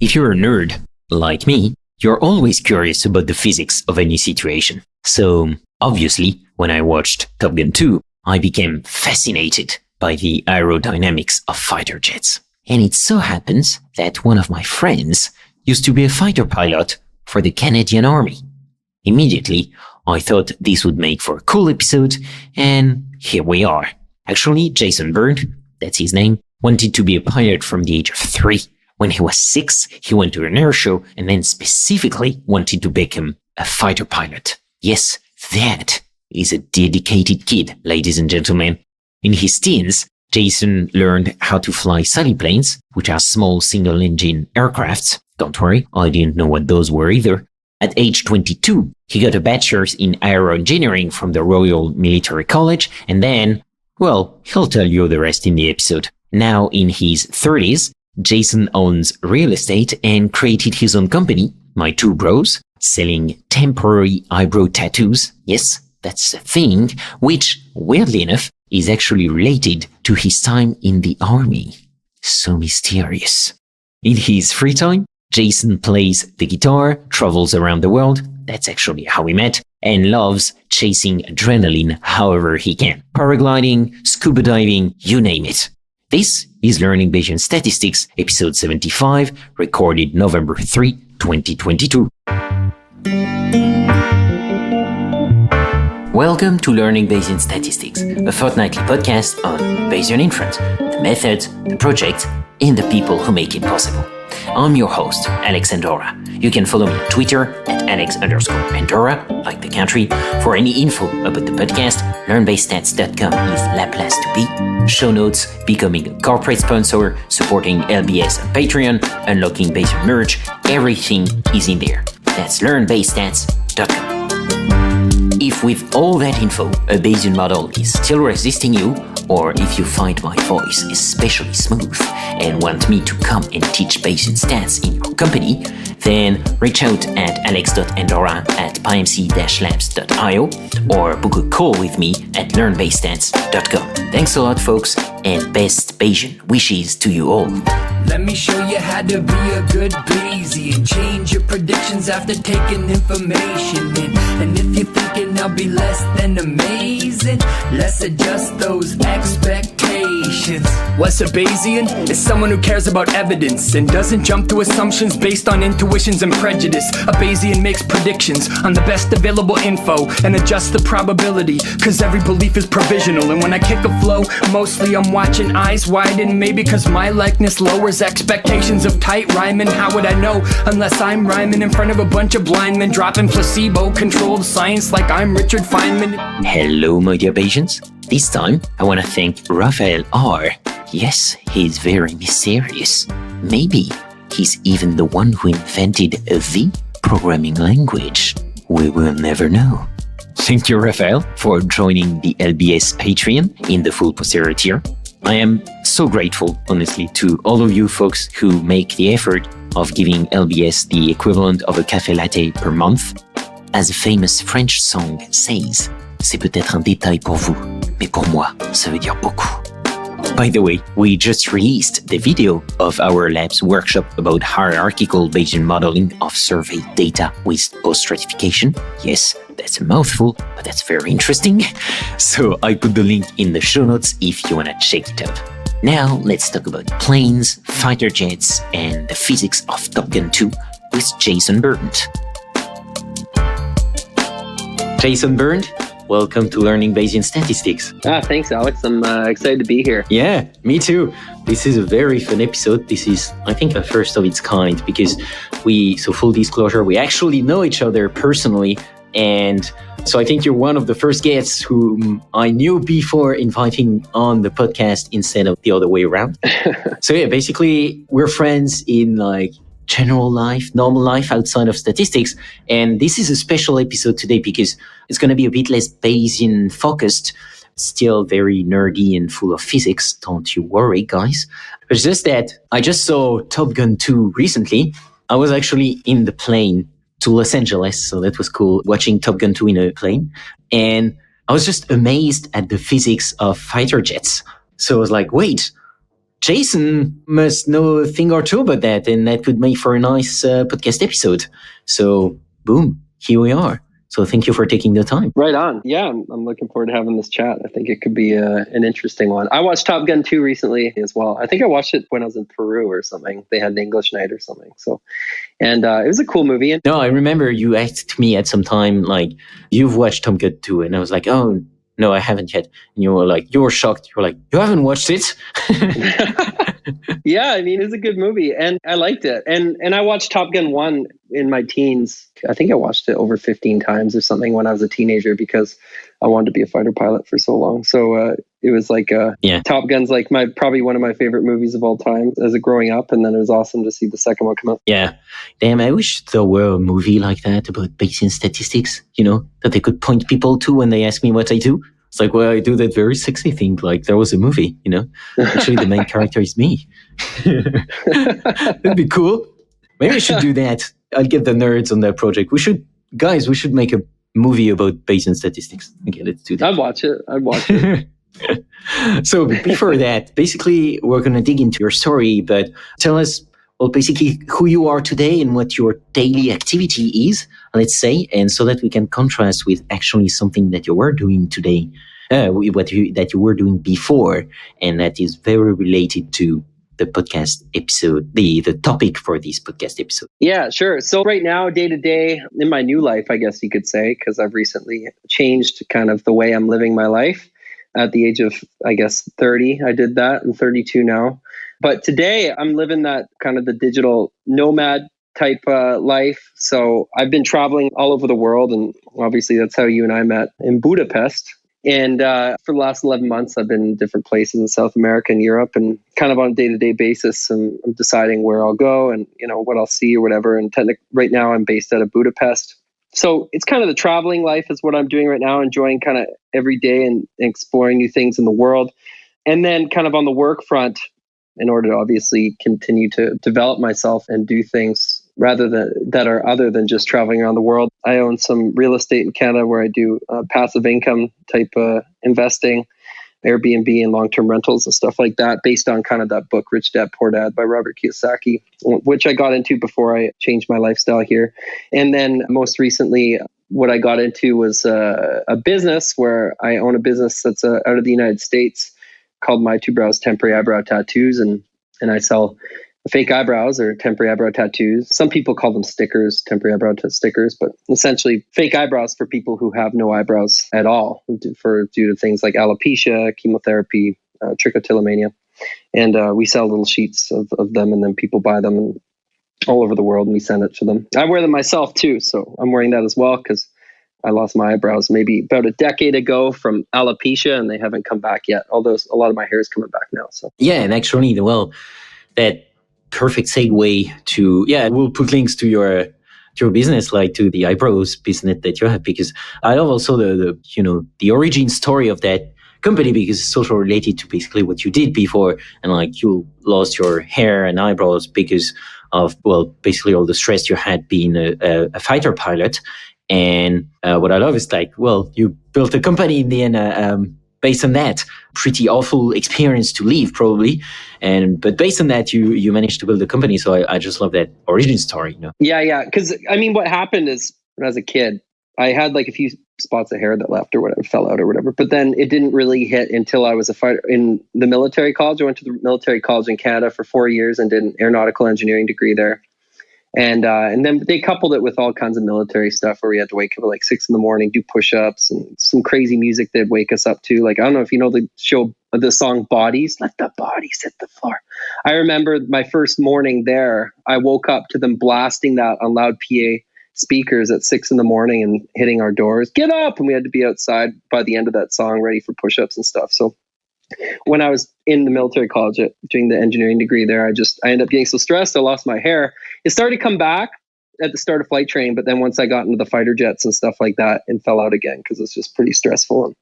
If you're a nerd, like me, you're always curious about the physics of any situation. So, obviously, when I watched Top Gun 2, I became fascinated by the aerodynamics of fighter jets. And it so happens that one of my friends used to be a fighter pilot for the Canadian Army. Immediately, I thought this would make for a cool episode, and here we are. Actually, Jason Berndt, that's his name, wanted to be a pilot from the age of 3. When he was 6, he went to an air show and then specifically wanted to become a fighter pilot. Yes, that is a dedicated kid, ladies and gentlemen. In his teens, Jason learned how to fly saliplanes, which are small single-engine aircrafts. Don't worry, I didn't know what those were either. At age 22, he got a bachelor's in aero engineering from the Royal Military College, and then, well, he'll tell you the rest in the episode. Now in his 30s, Jason owns real estate and created his own company, My Two Bros, selling temporary eyebrow tattoos. Yes, that's a thing, which, weirdly enough, is actually related to his time in the army. So mysterious. In his free time, Jason plays the guitar, travels around the world, that's actually how we met, and loves chasing adrenaline however he can. Paragliding, scuba diving, you name it. This is Learning Bayesian Statistics, episode 75, recorded November 3, 2022. Welcome to Learning Bayesian Statistics, a fortnightly podcast on Bayesian inference, the methods, the projects, and the people who make it possible. I'm your host, Alex Andorra. You can follow me on Twitter at Alex_Andorra, like the country. For any info about the podcast, learnbaystats.com is la place to be. Show notes, becoming a corporate sponsor, supporting LBS on Patreon, unlocking Bayesian merch, everything is in there. That's learnbaystats.com. If with all that info, a Bayesian model is still resisting you, or if you find my voice especially smooth and want me to come and teach Bayesian stats in your company, then reach out at alex.andorra at pymc-labs.io or book a call with me at learnbaystats.com. Thanks a lot, folks, and best Bayesian wishes to you all. Let me show you how to be a good Bayesian. Change your predictions after taking information in. And if you're thinking I'll be less than amazing, let's adjust those expectations. What's a Bayesian? It's someone who cares about evidence and doesn't jump to assumptions based on intuitions and prejudice. A Bayesian makes predictions on the best available info and adjusts the probability, cause every belief is provisional. And when I kick a flow, mostly I'm watching eyes widen, maybe cause my likeness lowers expectations of tight rhyming. How would I know unless I'm rhyming in front of a bunch of blind men, dropping placebo-controlled science like I'm Richard Feynman? Hello, my dear Bayesians. This time, I want to thank Raphael R. Yes, he's very mysterious. Maybe he's even the one who invented the programming language. We will never know. Thank you, Raphael, for joining the LBS Patreon in the full posterior tier. I am so grateful, honestly, to all of you folks who make the effort of giving LBS the equivalent of a café latte per month. As a famous French song says, c'est peut-être un détail pour vous, mais pour moi, ça veut dire beaucoup. By the way, we just released the video of our lab's workshop about hierarchical Bayesian modeling of survey data with post-stratification. Yes, that's a mouthful, but that's very interesting. So I put the link in the show notes if you want to check it out. Now let's talk about planes, fighter jets, and the physics of Top Gun 2 with Jason Berndt. Jason Berndt, welcome to Learning Bayesian Statistics. Thanks, Alex. I'm excited to be here. Yeah, me too. This is a very fun episode. This is, I think, a first of its kind because so full disclosure, we actually know each other personally. And so I think you're one of the first guests whom I knew before inviting on the podcast instead of the other way around. So yeah, basically we're friends in like general life, normal life outside of statistics. And this is a special episode today because it's going to be a bit less Bayesian focused, still very nerdy and full of physics. Don't you worry, guys. It's just that I just saw Top Gun 2 recently. I was actually in the plane to Los Angeles, so that was cool, watching Top Gun 2 in a plane. And I was just amazed at the physics of fighter jets. So I was like, wait, Jason must know a thing or two about that, and that could make for a nice podcast episode. So, boom, here we are. So thank you for taking the time. Right on. Yeah, I'm looking forward to having this chat. I think it could be an interesting one. I watched Top Gun 2 recently as well. I think I watched it when I was in Peru or something. They had an English night or something. So, and it was a cool movie. No, I remember you asked me at some time, like, you've watched Top Gun 2. And I was like, oh, no, I haven't yet. And you were like, you were shocked. You were like, you haven't watched it? Yeah, I mean, it's a good movie and I liked it. And I watched Top Gun 1 in my teens. I think I watched it over 15 times or something when I was a teenager because I wanted to be a fighter pilot for so long. So it was like Top Gun's like probably one of my favorite movies of all time as a growing up. And then it was awesome to see the second one come out. Yeah. Damn, I wish there were a movie like that about Bayesian statistics, that they could point people to when they ask me what I do. It's like, well, I do that very sexy thing. Like there was a movie, Actually, the main character is me. That'd be cool. Maybe I should do that. I'll get the nerds on that project. We should make a movie about Bayesian statistics. Okay, let's do that. I'd watch it. So before that, basically, we're going to dig into your story, but tell us, well, basically who you are today and what your daily activity is, let's say, and so that we can contrast with actually something that you were doing today, that you were doing before, and that is very related to the podcast episode, the topic for this podcast episode. Yeah, sure. So right now, day to day in my new life, I guess you could say, because I've recently changed kind of the way I'm living my life at the age of, I guess, 30. I did that. I'm 32 now. But today I'm living that kind of the digital nomad type life. So I've been traveling all over the world. And obviously that's how you and I met in Budapest. And for the last 11 months, I've been in different places in South America and Europe, and kind of on a day-to-day basis, I'm deciding where I'll go and what I'll see or whatever. And right now, I'm based out of Budapest, so it's kind of the traveling life is what I'm doing right now, enjoying kind of every day and exploring new things in the world. And then, kind of on the work front, in order to obviously continue to develop myself and do things that are other than just traveling around the world. I own some real estate in Canada where I do passive income type investing, Airbnb and long-term rentals and stuff like that, based on kind of that book, Rich Dad, Poor Dad by Robert Kiyosaki, which I got into before I changed my lifestyle here. And then most recently, what I got into was a business where I own a business that's out of the United States called My Two Brows Temporary Eyebrow Tattoos. And I sell fake eyebrows or temporary eyebrow tattoos. Some people call them stickers, temporary eyebrow stickers, but essentially fake eyebrows for people who have no eyebrows at all due to things like alopecia, chemotherapy, trichotillomania. And we sell little sheets of them, and then people buy them all over the world and we send it to them. I wear them myself too, so I'm wearing that as well because I lost my eyebrows maybe about a decade ago from alopecia, and they haven't come back yet, although a lot of my hair is coming back now. So yeah, and actually, well, that perfect segue to, we'll put links to your business, like to the eyebrows business that you have, because I love also the origin story of that company, because it's also related to basically what you did before, and like you lost your hair and eyebrows because of, well, basically all the stress you had being a fighter pilot. And what I love is like, well, you built a company in the end based on that. Pretty awful experience to leave, probably. But based on that, you managed to build a company. So I just love that origin story. Yeah. Because I mean, what happened is when I was a kid, I had like a few spots of hair that left or whatever, fell out or whatever. But then it didn't really hit until I was a fighter in the military college. I went to the military college in Canada for 4 years and did an aeronautical engineering degree there. And then they coupled it with all kinds of military stuff where we had to wake up at like 6 a.m, do push-ups and some crazy music they'd wake us up to. Like, I don't know if you know the song Bodies, Let the Bodies Hit the Floor. I remember my first morning there, I woke up to them blasting that on loud PA speakers at 6 a.m. and hitting our doors, get up. And we had to be outside by the end of that song, ready for push-ups and stuff. So when I was in the military college doing the engineering degree there, I ended up getting so stressed, I lost my hair. It started to come back at the start of flight training, but then once I got into the fighter jets and stuff like that, it fell out again because it's just pretty stressful.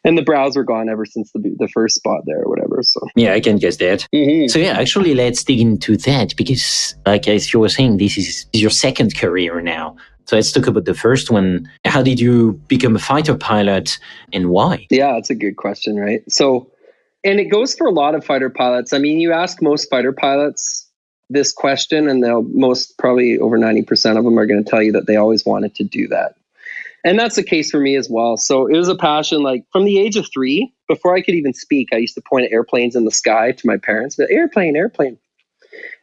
And the brows were gone ever since the first spot there or whatever. So yeah, I can guess that. Mm-hmm. So yeah, actually, let's dig into that because, like as you were saying, this is your second career now. So let's talk about the first one. How did you become a fighter pilot and why? Yeah, that's a good question, right? So And it goes for a lot of fighter pilots. I mean, you ask most fighter pilots this question, and they'll most probably over 90% of them are going to tell you that they always wanted to do that. And that's the case for me as well. So it was a passion, like from the age of 3, before I could even speak, I used to point at airplanes in the sky to my parents, but airplane, airplane.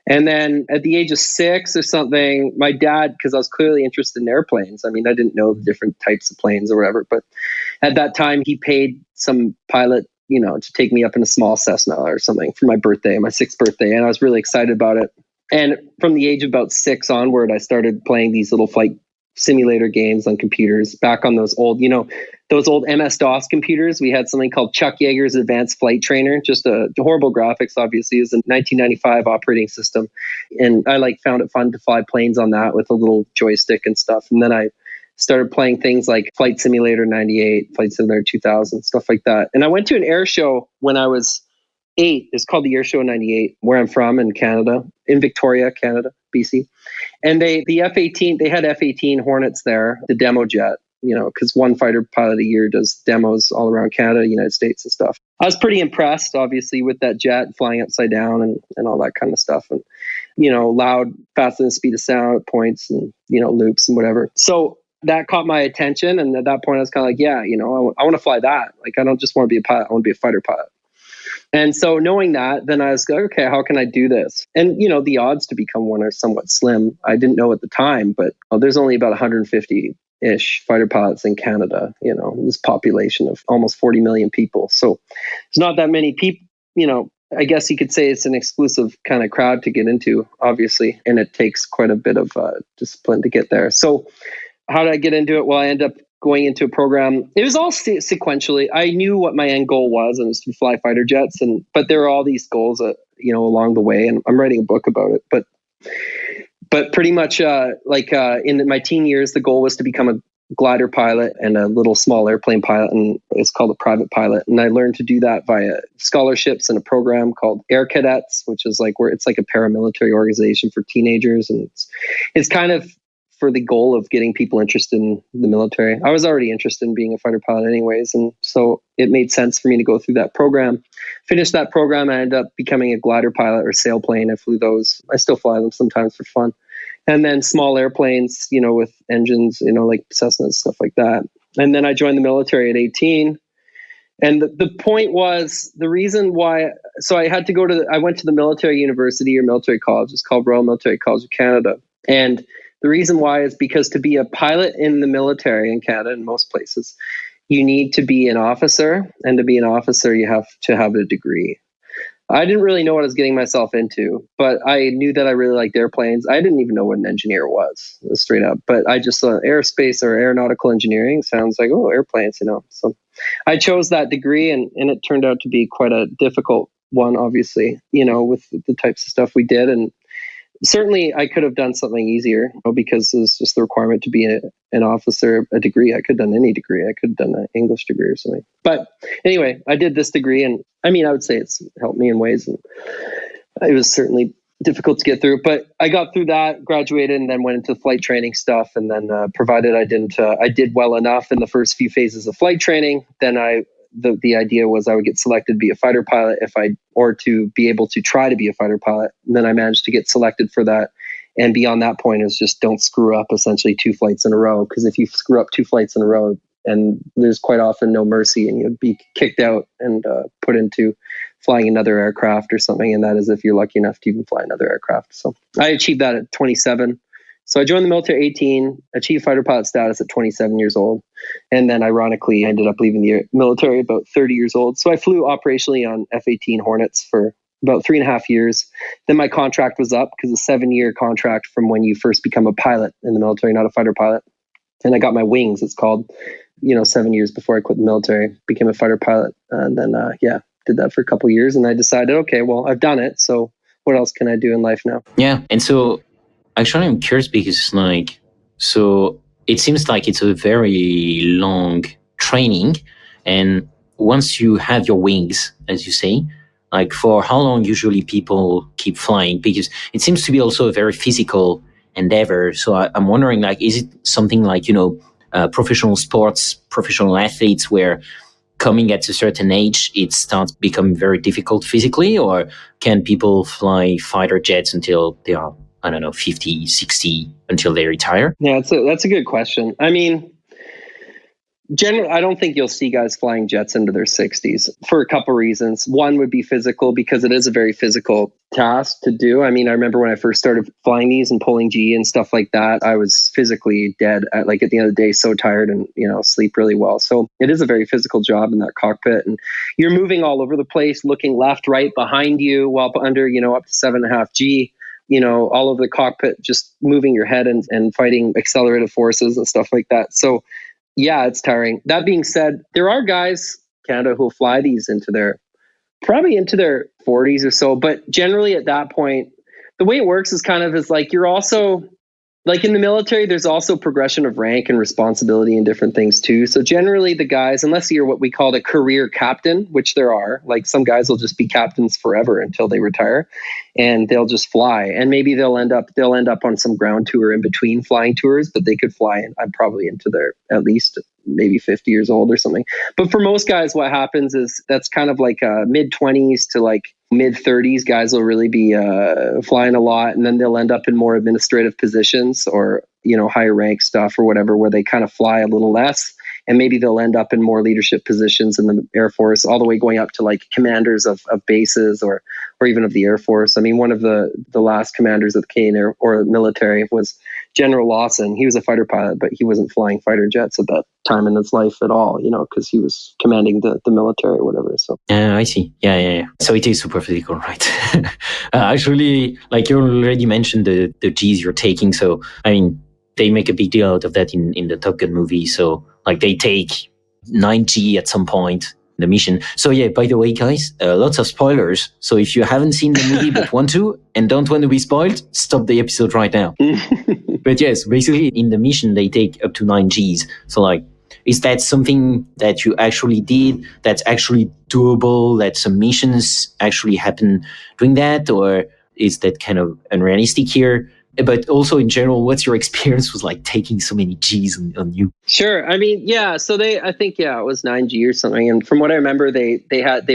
And then at the age of 6 or something, my dad, because I was clearly interested in airplanes. I mean, I didn't know the different types of planes or whatever, but at that time he paid some pilot, to take me up in a small Cessna or something for my birthday, my 6th birthday. And I was really excited about it. And from the age of about 6 onward, I started playing these little flight simulator games on computers back on those old, those old MS-DOS computers. We had something called Chuck Yeager's Advanced Flight Trainer, just a horrible graphics, obviously. It was a 1995 operating system. And I found it fun to fly planes on that with a little joystick and stuff. And then I started playing things like Flight Simulator 98, Flight Simulator 2000, stuff like that. And I went to an air show when I was 8. It's called the Air Show 98, where I'm from in Canada, in Victoria, Canada, BC. And the F-18, they had F-18 Hornets there, the demo jet, because one fighter pilot a year does demos all around Canada, United States and stuff. I was pretty impressed, obviously, with that jet flying upside down and all that kind of stuff. And, loud, faster than the speed of sound at points and, loops and whatever. So that caught my attention. And at that point, I was kind of like, yeah, I want to fly that. Like, I don't just want to be a pilot. I want to be a fighter pilot. And so knowing that, then I was like, okay, how can I do this? And, the odds to become one are somewhat slim. I didn't know at the time, but there's only about 150-ish fighter pilots in Canada, this population of almost 40 million people. So there's not that many people, I guess you could say it's an exclusive kind of crowd to get into, obviously. And it takes quite a bit of discipline to get there. So how did I get into it? Well, I ended up going into a program. It was all sequentially. I knew what my end goal was, and it was to fly fighter jets. But there are all these goals, along the way, and I'm writing a book about it. But pretty much, in my teen years, the goal was to become a glider pilot and a little small airplane pilot, and it's called a private pilot. And I learned to do that via scholarships in a program called Air Cadets, which is where it's like a paramilitary organization for teenagers, and it's kind of for the goal of getting people interested in the military. I was already interested in being a fighter pilot anyways, and so it made sense for me to go through that program. Finished that program, I ended up becoming a glider pilot or sailplane. I flew those. I still fly them sometimes for fun. And then small airplanes, with engines, like Cessnas, stuff like that. And then I joined the military at 18. And the point was, the reason why, so I had to I went to the military university or military college. It's called Royal Military College of Canada. And the reason why is because to be a pilot in the military in Canada, in most places, you need to be an officer. And to be an officer, you have to have a degree. I didn't really know what I was getting myself into, but I knew that I really liked airplanes. I didn't even know what an engineer was, straight up. But I just thought aerospace or aeronautical engineering sounds like, airplanes, So I chose that degree, and it turned out to be quite a difficult one, obviously, with the types of stuff we did. And certainly I could have done something easier, because it's just the requirement to be an officer, a degree. I could have done any degree. I could have done an English degree or something. But anyway, I did this degree, and I would say it's helped me in ways. And it was certainly difficult to get through, but I got through that, graduated, and then went into flight training stuff. And then provided I did well enough in the first few phases of flight training, then the idea was I would get selected to be a fighter pilot or to be able to try to be a fighter pilot. And then I managed to get selected for that. And beyond that point is just don't screw up essentially 2 flights in a row. Because if you screw up 2 flights in a row, and there's quite often no mercy, and you'd be kicked out and put into flying another aircraft or something. And that is if you're lucky enough to even fly another aircraft. So I achieved that at 27. So I joined the military at 18, achieved fighter pilot status at 27 years old. And then ironically, I ended up leaving the military about 30 years old. So I flew operationally on F-18 Hornets for about 3.5 years. Then my contract was up, because a 7-year contract from when you first become a pilot in the military, not a fighter pilot. And I got my wings, it's called, 7 years before I quit the military, became a fighter pilot. And then, did that for a couple of years. And I decided, okay, well, I've done it. So what else can I do in life now? Yeah. And so actually I'm curious, because so it seems like it's a very long training. And once you have your wings, as you say, for how long usually people keep flying? Because it seems to be also a very physical endeavor. So I'm wondering, is it something like, professional sports, professional athletes, where coming at a certain age, it starts becoming very difficult physically, or can people fly fighter jets until they are, I don't know, 50, 60, until they retire? Yeah, that's a good question. I mean, generally, I don't think you'll see guys flying jets into their 60s for a couple reasons. One would be physical, because it is a very physical task to do. I mean, I remember when I first started flying these and pulling G and stuff like that, I was physically dead at the end of the day, so tired, and sleep really well. So it is a very physical job in that cockpit, and you're moving all over the place, looking left, right, behind you, while under up to 7.5 G. All over the cockpit, just moving your head and fighting accelerated forces and stuff like that. So yeah, it's tiring. That being said, there are guys in Canada who will fly these probably into their 40s or so. But generally at that point, the way it works is you're also, like in the military, there's also progression of rank and responsibility and different things too. So generally the guys, unless you're what we call a career captain, which there are, like some guys will just be captains forever until they retire, and they'll just fly. And maybe they'll end up on some ground tour in between flying tours, but they could fly I'm probably into their at least maybe 50 years old or something. But for most guys, what happens is that's kind of like mid 20s to like mid 30s. Guys will really be flying a lot, and then they'll end up in more administrative positions or higher rank stuff or whatever, where they kind of fly a little less, and maybe they'll end up in more leadership positions in the Air Force, all the way going up to like commanders of bases or even of the Air Force. I mean, one of the last commanders of the Canadian Air or military was General Lawson. He was a fighter pilot, but he wasn't flying fighter jets at that time in his life at all, because he was commanding the military or whatever. So I see. Yeah. So it is super physical, right? Actually, like you already mentioned the G's you're taking. So, I mean, they make a big deal out of that in the Top Gun movie. So like they take 9G at some point in the mission. So yeah, by the way, guys, lots of spoilers. So if you haven't seen the movie but want to and don't want to be spoiled, stop the episode right now. But yes, basically in the mission, they take up to 9Gs. So like, is that something that you actually did that's actually doable, that some missions actually happen doing that? Or is that kind of unrealistic here? But also in general, what's your experience with like taking so many Gs on you? Sure. I mean, yeah. So I think it was 9G or something. And from what I remember, they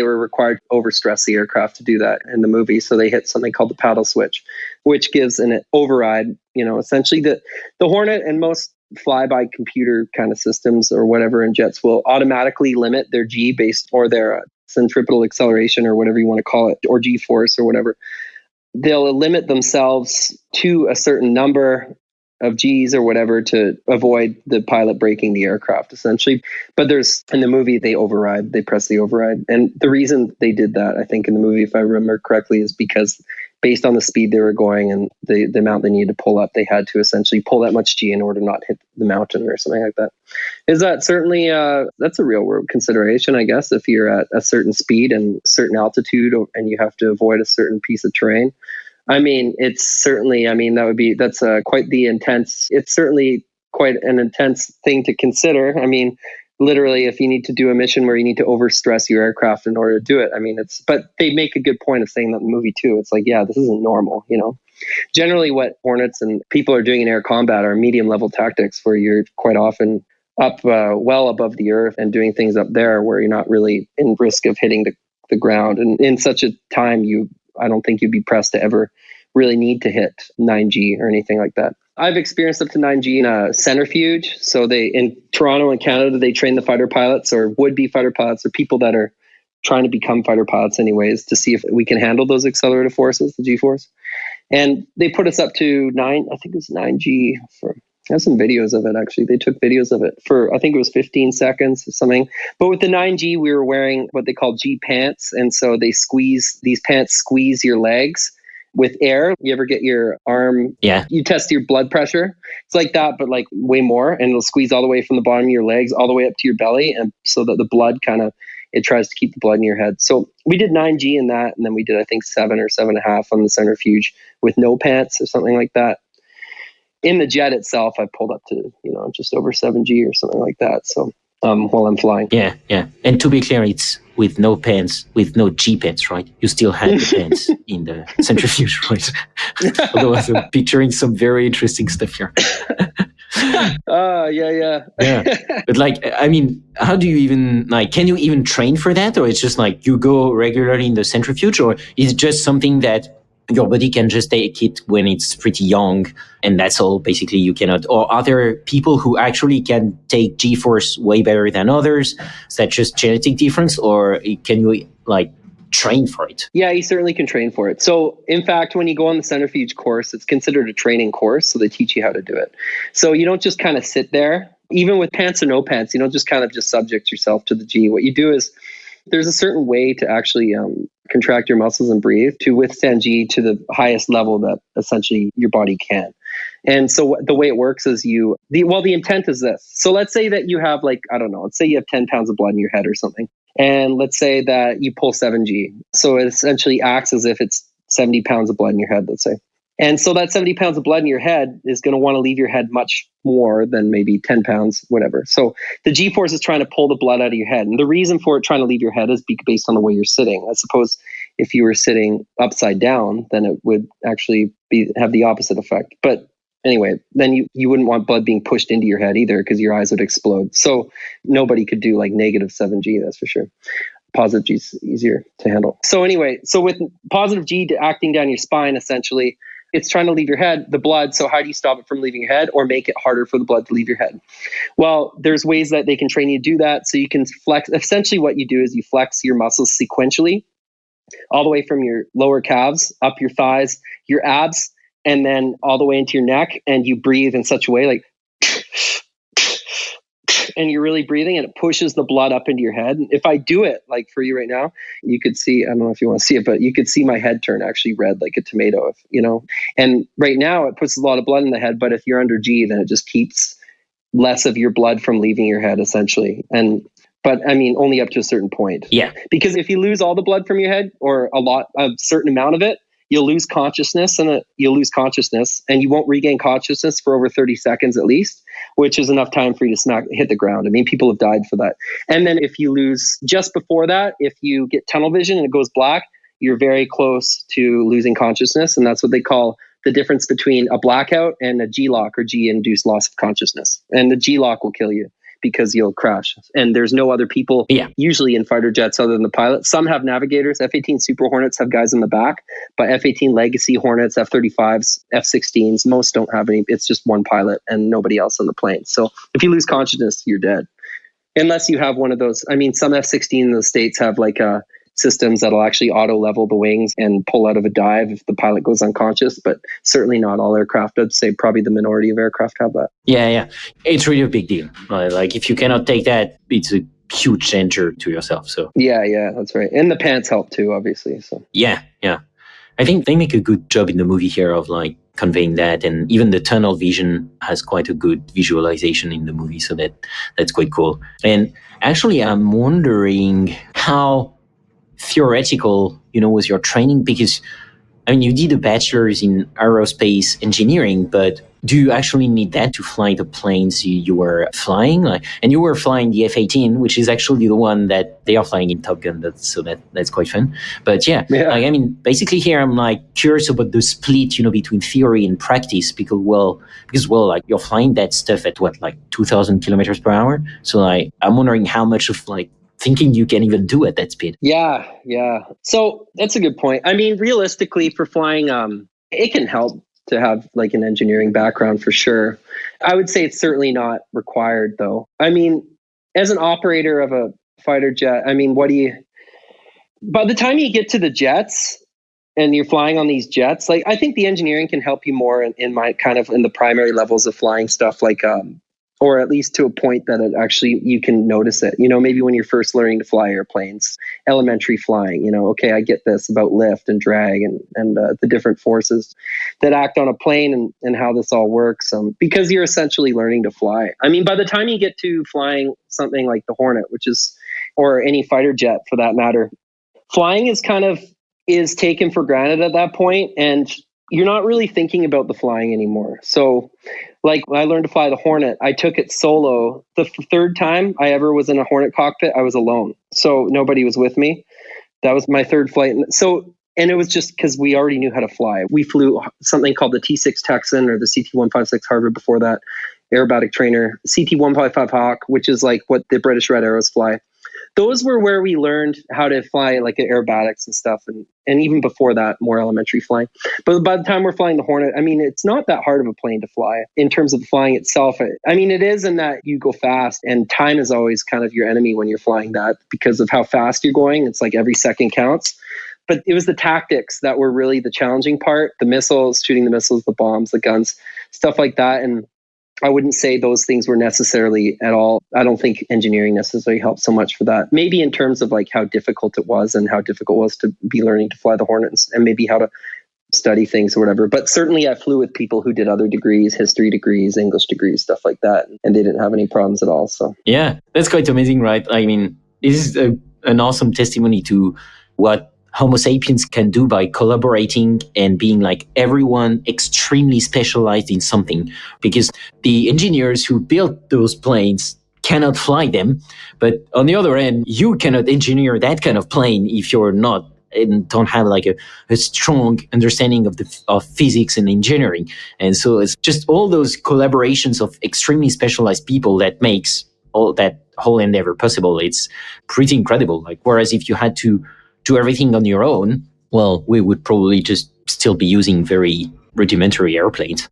were required to overstress the aircraft to do that in the movie. So they hit something called the paddle switch, which gives an override. Essentially the Hornet and most fly-by computer kind of systems or whatever in jets will automatically limit their G based or their centripetal acceleration or whatever you want to call it, or G force or whatever. They'll limit themselves to a certain number of Gs or whatever to avoid the pilot breaking the aircraft, essentially. But in the movie, they press the override. And the reason they did that, I think in the movie, if I remember correctly, is because based on the speed they were going and the amount they needed to pull up, they had to essentially pull that much G in order to not hit the mountain or something like that. Is that certainly, that's a real world consideration, I guess, if you're at a certain speed and certain altitude and you have to avoid a certain piece of terrain. I mean, it's certainly, that's quite the intense, it's certainly quite an intense thing to consider. I mean, literally, if you need to do a mission where you need to overstress your aircraft in order to do it, but they make a good point of saying that in the movie too. It's like, yeah, this isn't normal, Generally what Hornets and people are doing in air combat are medium level tactics where you're quite often up well above the earth and doing things up there where you're not really in risk of hitting the ground. And in such a time, I don't think you'd be pressed to ever really need to hit 9G or anything like that. I've experienced up to 9G in a centrifuge. So in Toronto and Canada, they train the fighter pilots or would-be fighter pilots or people that are trying to become fighter pilots anyways to see if we can handle those accelerated forces, the G-force. And they put us up to 9G I have some videos of it, actually. They took videos of it for, I think it was 15 seconds or something. But with the 9G, we were wearing what they call G pants. And so these pants squeeze your legs with air. You ever get your arm? Yeah. You test your blood pressure. It's like that, but like way more. And it'll squeeze all the way from the bottom of your legs all the way up to your belly. And so that the blood it tries to keep the blood in your head. So we did 9G in that. And then we did, I think, 7 or 7.5 on the centrifuge with no pants or something like that. In the jet itself, I pulled up to, just over 7G or something like that. So while I'm flying. Yeah. And to be clear, it's with no pants, with no G pants, right? You still had the pants in the centrifuge, right? Although I'm picturing some very interesting stuff here. Yeah. Yeah. But like, I mean, how do you even, like, can you even train for that? Or it's just like you go regularly in the centrifuge, or is it just something that your body can just take it when it's pretty young and that's all basically you cannot? Or are there people who actually can take G-force way better than others? Is that just genetic difference, or can you like train for it? Yeah, you certainly can train for it. So in fact, when you go on the centrifuge course, it's considered a training course. So they teach you how to do it. So you don't just kind of sit there, even with pants or no pants, you don't just kind of just subject yourself to the G. What you do is there's a certain way to actually contract your muscles and breathe to withstand G to the highest level that essentially your body can. And so the way it works is the intent is this. So let's say that you have like, I don't know, let's say you have 10 pounds of blood in your head or something. And let's say that you pull 7G. So it essentially acts as if it's 70 pounds of blood in your head, let's say. And so that 70 pounds of blood in your head is going to want to leave your head much more than maybe 10 pounds, whatever. So the G-force is trying to pull the blood out of your head. And the reason for it trying to leave your head is based on the way you're sitting. I suppose if you were sitting upside down, then it would actually have the opposite effect. But anyway, then you wouldn't want blood being pushed into your head either, because your eyes would explode. So nobody could do like negative 7G, that's for sure. Positive G is easier to handle. So anyway, so with positive G acting down your spine, essentially, it's trying to leave your head, the blood. So how do you stop it from leaving your head or make it harder for the blood to leave your head? Well, there's ways that they can train you to do that. So you can flex. Essentially what you do is you flex your muscles sequentially, all the way from your lower calves, up your thighs, your abs, and then all the way into your neck. And you breathe in such a way like, and you're really breathing, and it pushes the blood up into your head. And if I do it like for you right now, you could see, I don't know if you want to see it, but you could see my head turn actually red like a tomato, and right now it puts a lot of blood in the head, but if you're under G, then it just keeps less of your blood from leaving your head essentially. But I mean, only up to a certain point. Yeah. Because if you lose all the blood from your head or a certain amount of it, you'll lose consciousness and you won't regain consciousness for over 30 seconds at least, which is enough time for you to hit the ground. I mean, people have died for that. And then if you lose just before that, if you get tunnel vision and it goes black, you're very close to losing consciousness. And that's what they call the difference between a blackout and a G-lock or G-induced loss of consciousness. And the G-lock will kill you because you'll crash. And there's no other people usually in fighter jets other than the pilot. Some have navigators. F-18 Super Hornets have guys in the back, but F-18 Legacy Hornets, F-35s, F-16s, most don't have any. It's just one pilot and nobody else on the plane. So if you lose consciousness, you're dead. Unless you have one of those. I mean, some F-16 in the States have like systems that'll actually auto level the wings and pull out of a dive if the pilot goes unconscious, but certainly not all aircraft. I'd say probably the minority of aircraft have that. Yeah. It's really a big deal. Like if you cannot take that, it's a huge danger to yourself. So yeah, that's right. And the pants help too, obviously. So yeah. I think they make a good job in the movie here of like conveying that, and even the tunnel vision has quite a good visualization in the movie, so that's quite cool. And actually, I'm wondering how theoretical, was your training, because I mean, you did a bachelor's in aerospace engineering, but do you actually need that to fly the planes you were flying? And you were flying the F-18, which is actually the one that they are flying in Top Gun. That's quite fun. But yeah. Like, I mean, basically here I'm like curious about the split, between theory and practice, because like you're flying that stuff at what, like 2,000 kilometers per hour. So like, I'm wondering how much of like thinking you can even do at that speed. Yeah. So that's a good point. I mean, realistically for flying, it can help to have like an engineering background for sure. I would say it's certainly not required though. I mean, as an operator of a fighter jet, I mean, by the time you get to the jets and you're flying on these jets, like I think the engineering can help you more in my kind of in the primary levels of flying stuff, like, or at least to a point that it actually, you can notice it, maybe when you're first learning to fly airplanes, elementary flying, okay, I get this about lift and drag and the different forces that act on a plane and how this all works. Because you're essentially learning to fly. I mean, by the time you get to flying something like the Hornet, or any fighter jet for that matter, flying is taken for granted at that point, and you're not really thinking about the flying anymore. So like when I learned to fly the Hornet, I took it solo. The third time I ever was in a Hornet cockpit, I was alone. So nobody was with me. That was my third flight. And it was just because we already knew how to fly. We flew something called the T6 Texan or the CT-156 Harvard before that. aerobatic trainer, CT-155 Hawk, which is like what the British Red Arrows fly. Those were where we learned how to fly like aerobatics and stuff. And even before that, more elementary flying. But by the time we're flying the Hornet, I mean, it's not that hard of a plane to fly in terms of flying itself. I mean, it is in that you go fast, and time is always kind of your enemy when you're flying that because of how fast you're going. It's like every second counts. But it was the tactics that were really the challenging part, the missiles, shooting the missiles, the bombs, the guns, stuff like that. And I wouldn't say those things were necessarily at all. I don't think engineering necessarily helped so much for that. Maybe in terms of like how difficult it was and how difficult it was to be learning to fly the Hornet and maybe how to study things or whatever. But certainly I flew with people who did other degrees, history degrees, English degrees, stuff like that. And they didn't have any problems at all. So yeah, that's quite amazing, right? I mean, this is an awesome testimony to what Homo sapiens can do by collaborating and being like everyone extremely specialized in something, because the engineers who built those planes cannot fly them. But on the other end, you cannot engineer that kind of plane if you're not and don't have like a strong understanding of physics and engineering. And so it's just all those collaborations of extremely specialized people that makes all that whole endeavor possible. It's pretty incredible. Like, whereas if you had to do everything on your own, well, we would probably just still be using very rudimentary airplanes.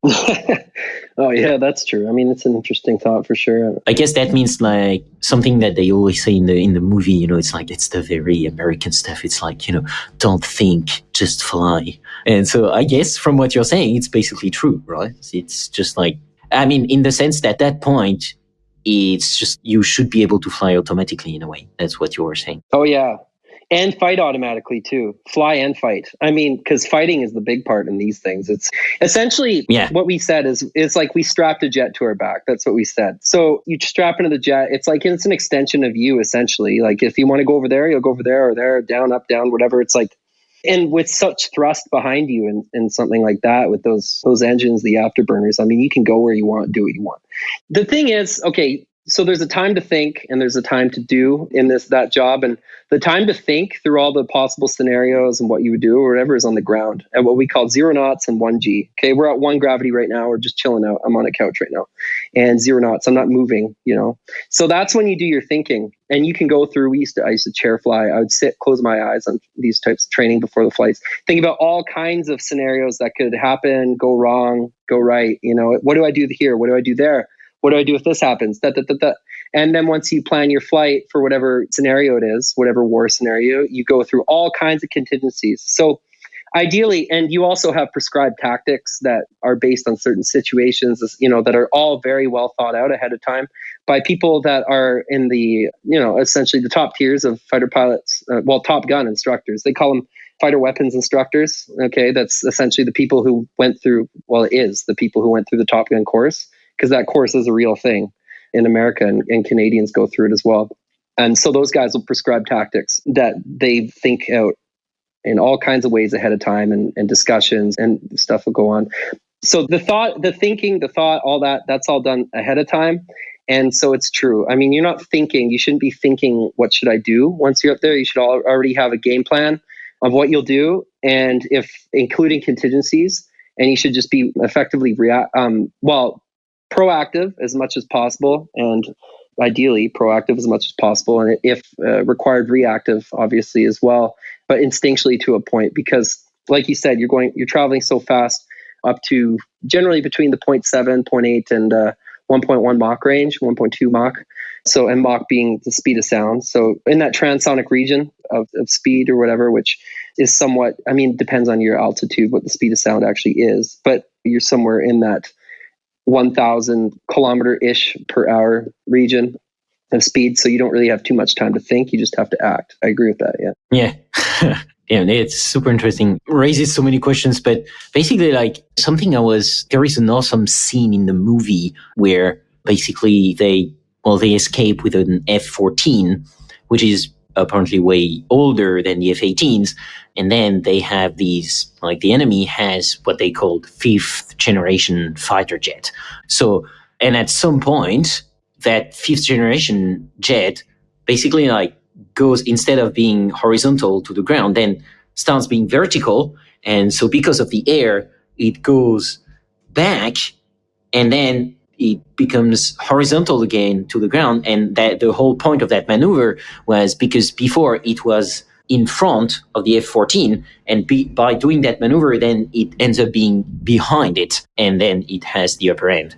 Oh yeah, that's true. I mean, it's an interesting thought for sure. I guess that means like something that they always say in the movie, you know, it's like, it's the very American stuff. It's like, you know, don't think, just fly. And so I guess from what you're saying, it's basically true, right? It's just like, I mean, in the sense that at that point, it's just, you should be able to fly automatically in a way. That's what you were saying. Oh yeah. And fight automatically too. Fly and fight. I mean, because fighting is the big part in these things. It's essentially what we said is like we strapped a jet to our back. That's what we said. So you strap into the jet. It's like it's an extension of you essentially. Like if you want to go over there, you'll go over there or there, down, up, down, whatever. It's like, and with such thrust behind you and something like that, with those engines, the afterburners, I mean, you can go where you want, do what you want. The thing is, okay, so there's a time to think and there's a time to do in that job. And the time to think through all the possible scenarios and what you would do or whatever is on the ground at what we call 0 knots and 1G. Okay, we're at 1 gravity right now. We're just chilling out. I'm on a couch right now. And 0 knots. I'm not moving, you know. So that's when you do your thinking. And you can go through, I used to chair fly. I would sit, close my eyes on these types of training before the flights. Think about all kinds of scenarios that could happen, go wrong, go right. You know, what do I do here? What do I do there? What do I do if this happens? And then once you plan your flight for whatever scenario it is, whatever war scenario, you go through all kinds of contingencies. So ideally, and you also have prescribed tactics that are based on certain situations, you know, that are all very well thought out ahead of time by people that are in the, you know, essentially the top tiers of fighter pilots, Top Gun instructors. They call them fighter weapons instructors. Okay, that's essentially the people who went through, the people who went through the Top Gun course, because that course is a real thing in America, and Canadians go through it as well. And so those guys will prescribe tactics that they think out in all kinds of ways ahead of time, and discussions and stuff will go on. So the thought, the thinking, the thought, all that's all done ahead of time. And so it's true. I mean, you're not thinking, you shouldn't be thinking, what should I do? Once you're up there, you should already have a game plan of what you'll do, and if including contingencies, and you should just be effectively proactive as much as possible, and ideally proactive as much as possible, and if required, reactive obviously as well, but instinctually to a point, because like you said, you're traveling so fast up to generally between the 0.7, 0.8 and 1.1 Mach range, 1.2 Mach. So, and Mach being the speed of sound. So in that transonic region of speed or whatever, which is somewhat, I mean, depends on your altitude, what the speed of sound actually is, but you're somewhere in that 1,000 kilometer-ish per hour region of speed. So you don't really have too much time to think. You just have to act. I agree with that. Yeah. Yeah. Yeah, it's super interesting. Raises so many questions, but basically there is an awesome scene in the movie where basically they escape with an F-14, which is apparently way older than the F-18s. And then they have these, like the enemy has what they called 5th generation fighter jet. So, and at some point, that 5th generation jet basically like goes, instead of being horizontal to the ground, then starts being vertical. And so because of the air, it goes back and then it becomes horizontal again to the ground. And that the whole point of that maneuver was because before it was in front of the F-14, and by doing that maneuver, then it ends up being behind it, and then it has the upper end.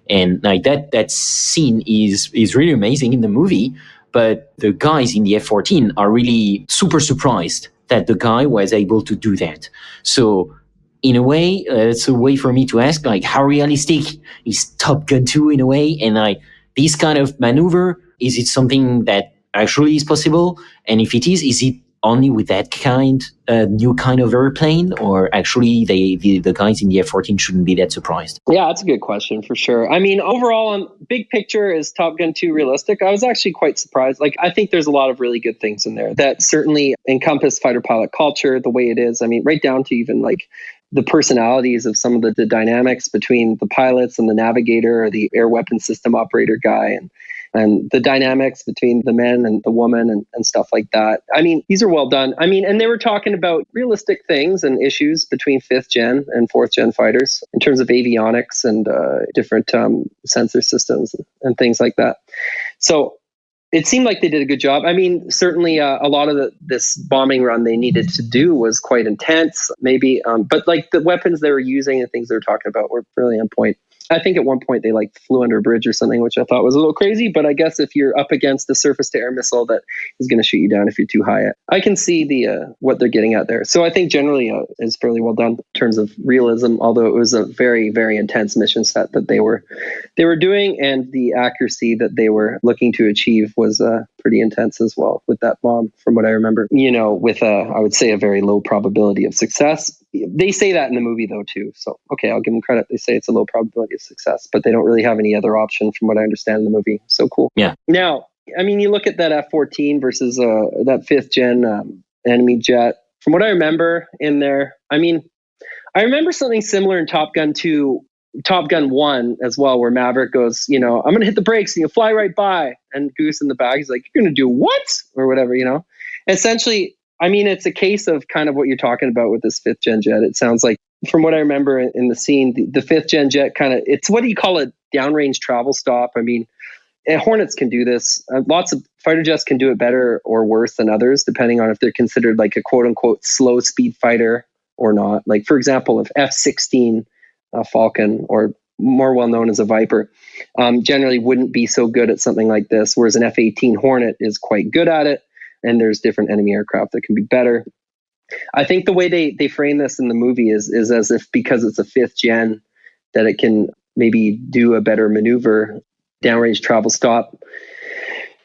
And like that scene is really amazing in the movie. But the guys in the F-14 are really super surprised that the guy was able to do that. So in a way, it's a way for me to ask, like, how realistic is Top Gun 2 in a way? And like this kind of maneuver, is it something that actually is possible? And if it is it only with that new kind of airplane, or actually the guys in the F-14 shouldn't be that surprised? Yeah, that's a good question for sure. I mean, overall, on big picture, is Top Gun 2 realistic? I was actually quite surprised. Like, I think there's a lot of really good things in there that certainly encompass fighter pilot culture the way it is. I mean, right down to even like the personalities of some of the dynamics between the pilots and the navigator or the air weapon system operator guy, and the dynamics between the men and the woman and stuff like that. I mean, these are well done. I mean, and they were talking about realistic things and issues between 5th gen and 4th gen fighters in terms of avionics and different sensor systems and things like that. So it seemed like they did a good job. I mean, certainly a lot of this bombing run they needed to do was quite intense, maybe. But like the weapons they were using and things they were talking about were really on point. I think at one point they like flew under a bridge or something, which I thought was a little crazy. But I guess if you're up against a surface-to-air missile that is going to shoot you down if you're too high, I can see what they're getting at there. So I think generally is fairly well done in terms of realism, although it was a very, very intense mission set that they were doing, and the accuracy that they were looking to achieve was pretty intense as well with that bomb, from what I remember. You know, with I would say a very low probability of success. They say that in the movie though too, so okay, I'll give them credit. They say it's a low probability of success, but they don't really have any other option from what I understand in the movie. So cool. Yeah. Now, I mean, you look at that F-14 versus that 5th gen enemy jet. From what I remember in there, I mean, I remember something similar in Top Gun 2, Top Gun 1 as well, where Maverick goes, you know, I'm going to hit the brakes and you'll fly right by. And Goose in the back, he's like, you're going to do what? Or whatever, you know. Essentially, I mean, it's a case of kind of what you're talking about with this 5th gen jet. It sounds like, from what I remember in the scene, the 5th gen jet kind of, it's what do you call it? Downrange travel stop. I mean, Hornets can do this. Lots of fighter jets can do it better or worse than others, depending on if they're considered like a quote unquote slow speed fighter or not. Like, for example, if F-16 Falcon, or more well known as a Viper, generally wouldn't be so good at something like this, whereas an F-18 Hornet is quite good at it. And there's different enemy aircraft that can be better. I think the way they frame this in the movie is as if because it's a 5th gen that it can maybe do a better maneuver, downrange travel stop.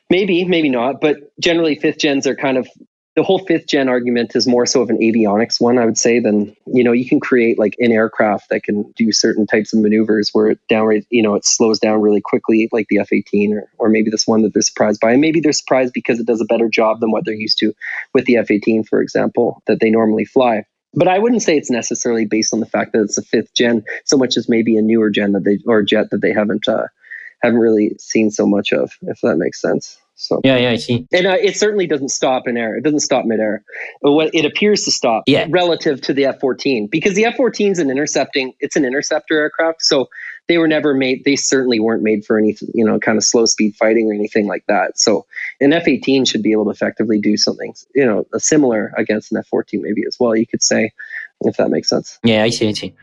Maybe not. But generally 5th gens are kind of, the whole 5th gen argument is more so of an avionics one, I would say, than, you know, you can create like an aircraft that can do certain types of maneuvers where it downrange, you know, it slows down really quickly, like the F-18 or maybe this one that they're surprised by. And maybe they're surprised because it does a better job than what they're used to with the F-18, for example, that they normally fly. But I wouldn't say it's necessarily based on the fact that it's a 5th gen so much as maybe a newer gen or a jet that they haven't really seen so much of, if that makes sense. So yeah, I see. And it certainly doesn't stop in air. It doesn't stop midair. But what it appears to stop relative to the F-14, because the F-14 is an interceptor aircraft. So they were never made. They certainly weren't made for any, you know, kind of slow speed fighting or anything like that. So an F-18 should be able to effectively do something, you know, similar against an F-14 maybe as well, you could say, if that makes sense. Yeah, I see.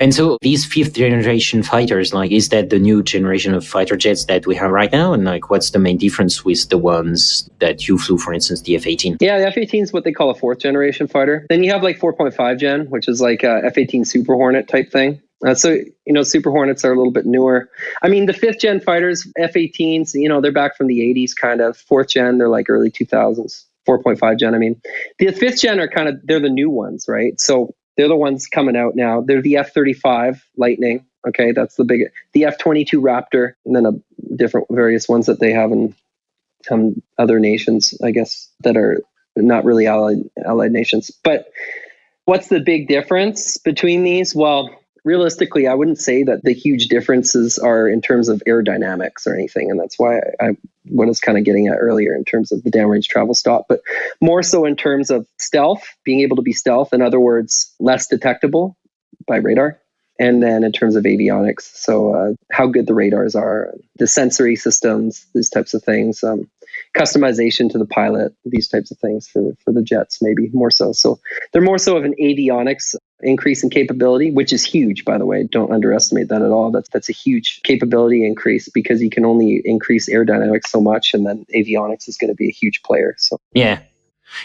And so these 5th generation fighters, like, is that the new generation of fighter jets that we have right now? And like, what's the main difference with the ones that you flew, for instance, the F-18? Yeah, the F-18 is what they call a 4th generation fighter. Then you have like 4.5 gen, which is like a F-18 Super Hornet type thing. So, you know, Super Hornets are a little bit newer. I mean, the 5th gen fighters, F-18s, you know, they're back from the 80s kind of. 4th gen, they're like early 2000s. 4.5 gen, I mean. The 5th gen are kind of, they're the new ones, right? So they're the ones coming out now. They're the F-35 Lightning. Okay, that's the big. The F-22 Raptor, and then different various ones that they have in other nations, I guess, that are not really allied nations. But what's the big difference between these? Well, realistically, I wouldn't say that the huge differences are in terms of aerodynamics or anything. And that's why what I was kind of getting at earlier in terms of the downrange travel stop, but more so in terms of stealth, being able to be stealth. In other words, less detectable by radar. And then in terms of avionics, so how good the radars are, the sensory systems, these types of things, customization to the pilot, these types of things for the jets, maybe more so. So they're more so of an avionics increase in capability, which is huge, by the way. Don't underestimate that at all. That's a huge capability increase because you can only increase aerodynamics so much, and then avionics is going to be a huge player. So Yeah.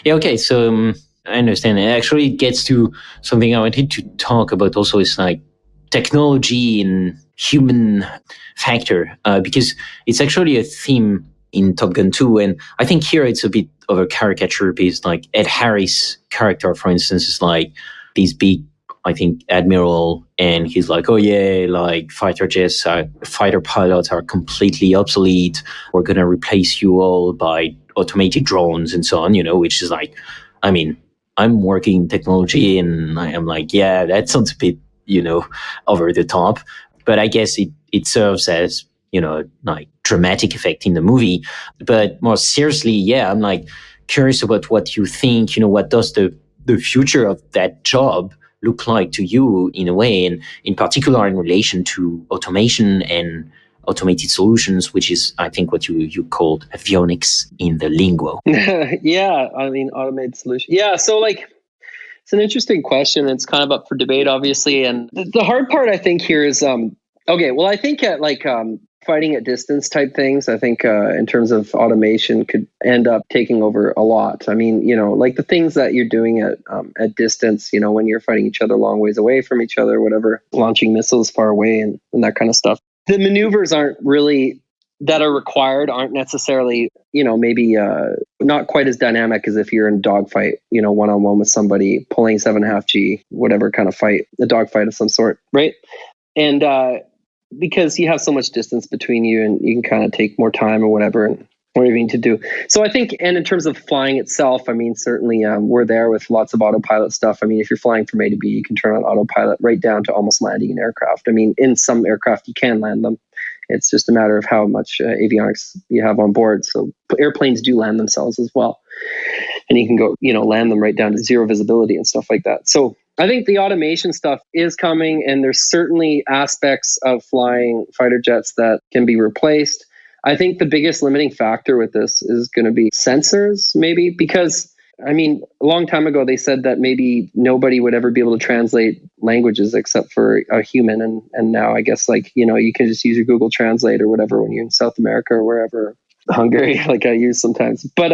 Okay. So I understand. It actually gets to something I wanted to talk about also is like technology and human factor, because it's actually a theme in Top Gun 2. And I think here it's a bit of a caricature because like Ed Harris' character, for instance, is like this big, I think, admiral, and he's like, oh yeah, like fighter pilots are completely obsolete. We're going to replace you all by automated drones and so on, which is like, I mean, I'm working in technology and I am like, yeah, that sounds a bit, over the top. But I guess it serves as, like dramatic effect in the movie. But more seriously, yeah, I'm like curious about what you think, what does the future of that job look like to you in a way, and in particular in relation to automation and automated solutions, which is, I think, what you called avionics in the lingo. Yeah, I mean, automated solution. Yeah, so like, it's an interesting question. It's kind of up for debate, obviously. And the hard part, I think, here is, okay, well, I think at like fighting at distance type things, I think in terms of automation could end up taking over a lot. I mean, like the things that you're doing at distance, when you're fighting each other a long ways away from each other, whatever, launching missiles far away and that kind of stuff. The maneuvers that are required aren't necessarily, maybe not quite as dynamic as if you're in a dogfight, one-on-one with somebody pulling 7.5 G, whatever kind of fight, a dogfight of some sort, right? And because you have so much distance between you and you can kind of take more time or whatever and whatever you need to do. So I think, and in terms of flying itself, I mean, certainly we're there with lots of autopilot stuff. I mean, if you're flying from A to B, you can turn on autopilot right down to almost landing an aircraft. I mean, in some aircraft, you can land them. It's just a matter of how much avionics you have on board. So airplanes do land themselves as well. And you can go, land them right down to zero visibility and stuff like that. So I think the automation stuff is coming, and there's certainly aspects of flying fighter jets that can be replaced. I think the biggest limiting factor with this is going to be sensors, maybe, because I mean, a long time ago, they said that maybe nobody would ever be able to translate languages except for a human. And now I guess you can just use your Google Translate or whatever when you're in South America or wherever, Hungary, like I use sometimes. But,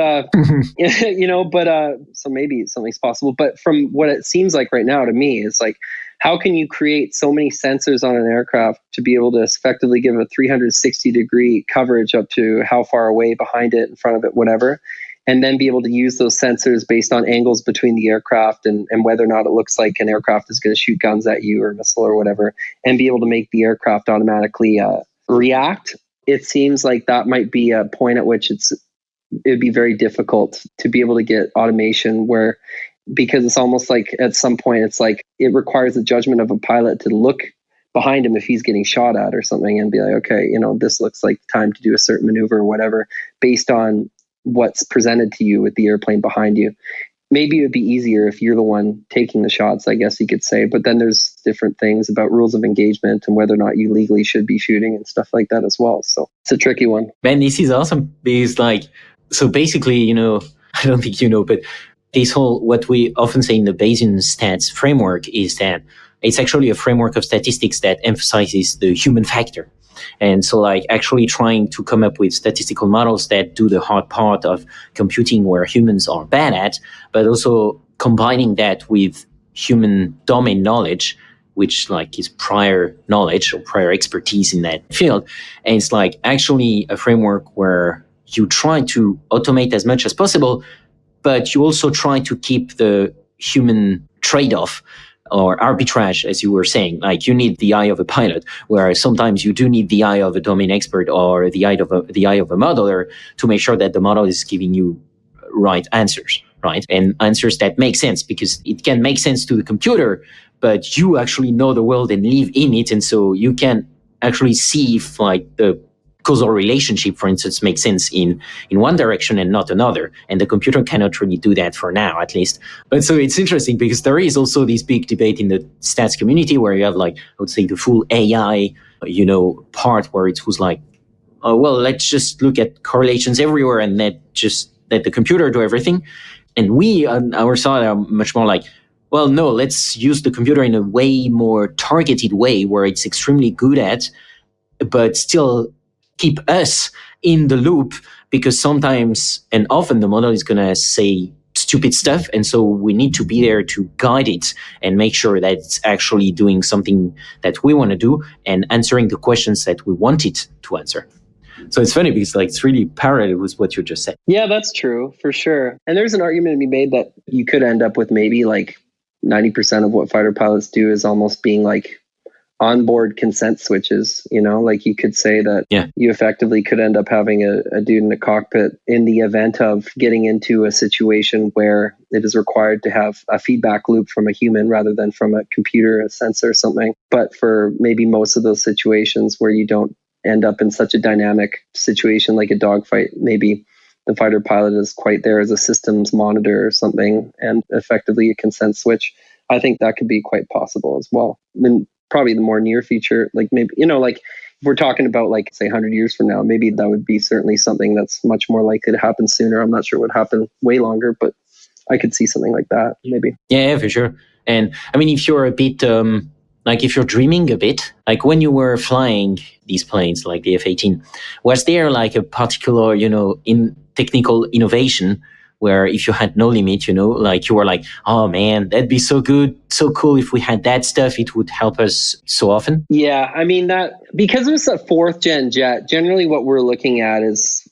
so maybe something's possible. But from what it seems like right now to me, it's like, how can you create so many sensors on an aircraft to be able to effectively give a 360-degree coverage up to how far away, behind it, in front of it, whatever, and then be able to use those sensors based on angles between the aircraft and whether or not it looks like an aircraft is going to shoot guns at you or a missile or whatever, and be able to make the aircraft automatically react. It seems like that might be a point at which it'd be very difficult to be able to get automation because it's almost like at some point it's like it requires the judgment of a pilot to look behind him if he's getting shot at or something and be like, okay, this looks like time to do a certain maneuver or whatever based on what's presented to you with the airplane behind you. Maybe it would be easier if you're the one taking the shots, I guess you could say. But then there's different things about rules of engagement and whether or not you legally should be shooting and stuff like that as well. So it's a tricky one. Man, this is awesome because so basically, I don't think but this whole, what we often say in the Bayesian stats framework is that it's actually a framework of statistics that emphasizes the human factor. And so actually trying to come up with statistical models that do the hard part of computing where humans are bad at, but also combining that with human domain knowledge, which is prior knowledge or prior expertise in that field. And it's actually a framework where you try to automate as much as possible, but you also try to keep the human trade-off or arbitrage, as you were saying. You need the eye of a pilot, where sometimes you do need the eye of a domain expert or the eye of a modeler to make sure that the model is giving you right answers, right? And answers that make sense, because it can make sense to the computer, but you actually know the world and live in it, and so you can actually see if the causal relationship, for instance, makes sense in one direction and not another. And the computer cannot really do that for now, at least. But so it's interesting because there is also this big debate in the stats community where you have like, I would say the full AI, part where it was like, oh, well, let's just look at correlations everywhere and let the computer do everything. And we on our side are much more like, well, no, let's use the computer in a way more targeted way where it's extremely good at, but still keep us in the loop, because sometimes and often the model is going to say stupid stuff. And so we need to be there to guide it and make sure that it's actually doing something that we want to do and answering the questions that we want it to answer. So it's funny because like it's really parallel with what you just said. Yeah, that's true for sure. And there's an argument to be made that you could end up with maybe like 90% of what fighter pilots do is almost being like onboard consent switches, like you could say that you effectively could end up having a dude in a cockpit in the event of getting into a situation where it is required to have a feedback loop from a human rather than from a computer, a sensor or something. But for maybe most of those situations where you don't end up in such a dynamic situation like a dogfight, maybe the fighter pilot is quite there as a systems monitor or something and effectively a consent switch. I think that could be quite possible as well. I mean, probably the more near future, like maybe, like if we're talking about like say 100 years from now, maybe that would be certainly something that's much more likely to happen sooner. I'm not sure what would happen way longer, but I could see something like that maybe. Yeah, for sure. And I mean, if you're a bit, like if you're dreaming a bit, like when you were flying these planes like the F-18, was there like a particular, in technical innovation where if you had no limit, like you were like, oh man, that'd be so good, so cool if we had that stuff, it would help us so often? Yeah, I mean that, because it was a 4th gen jet, generally what we're looking at is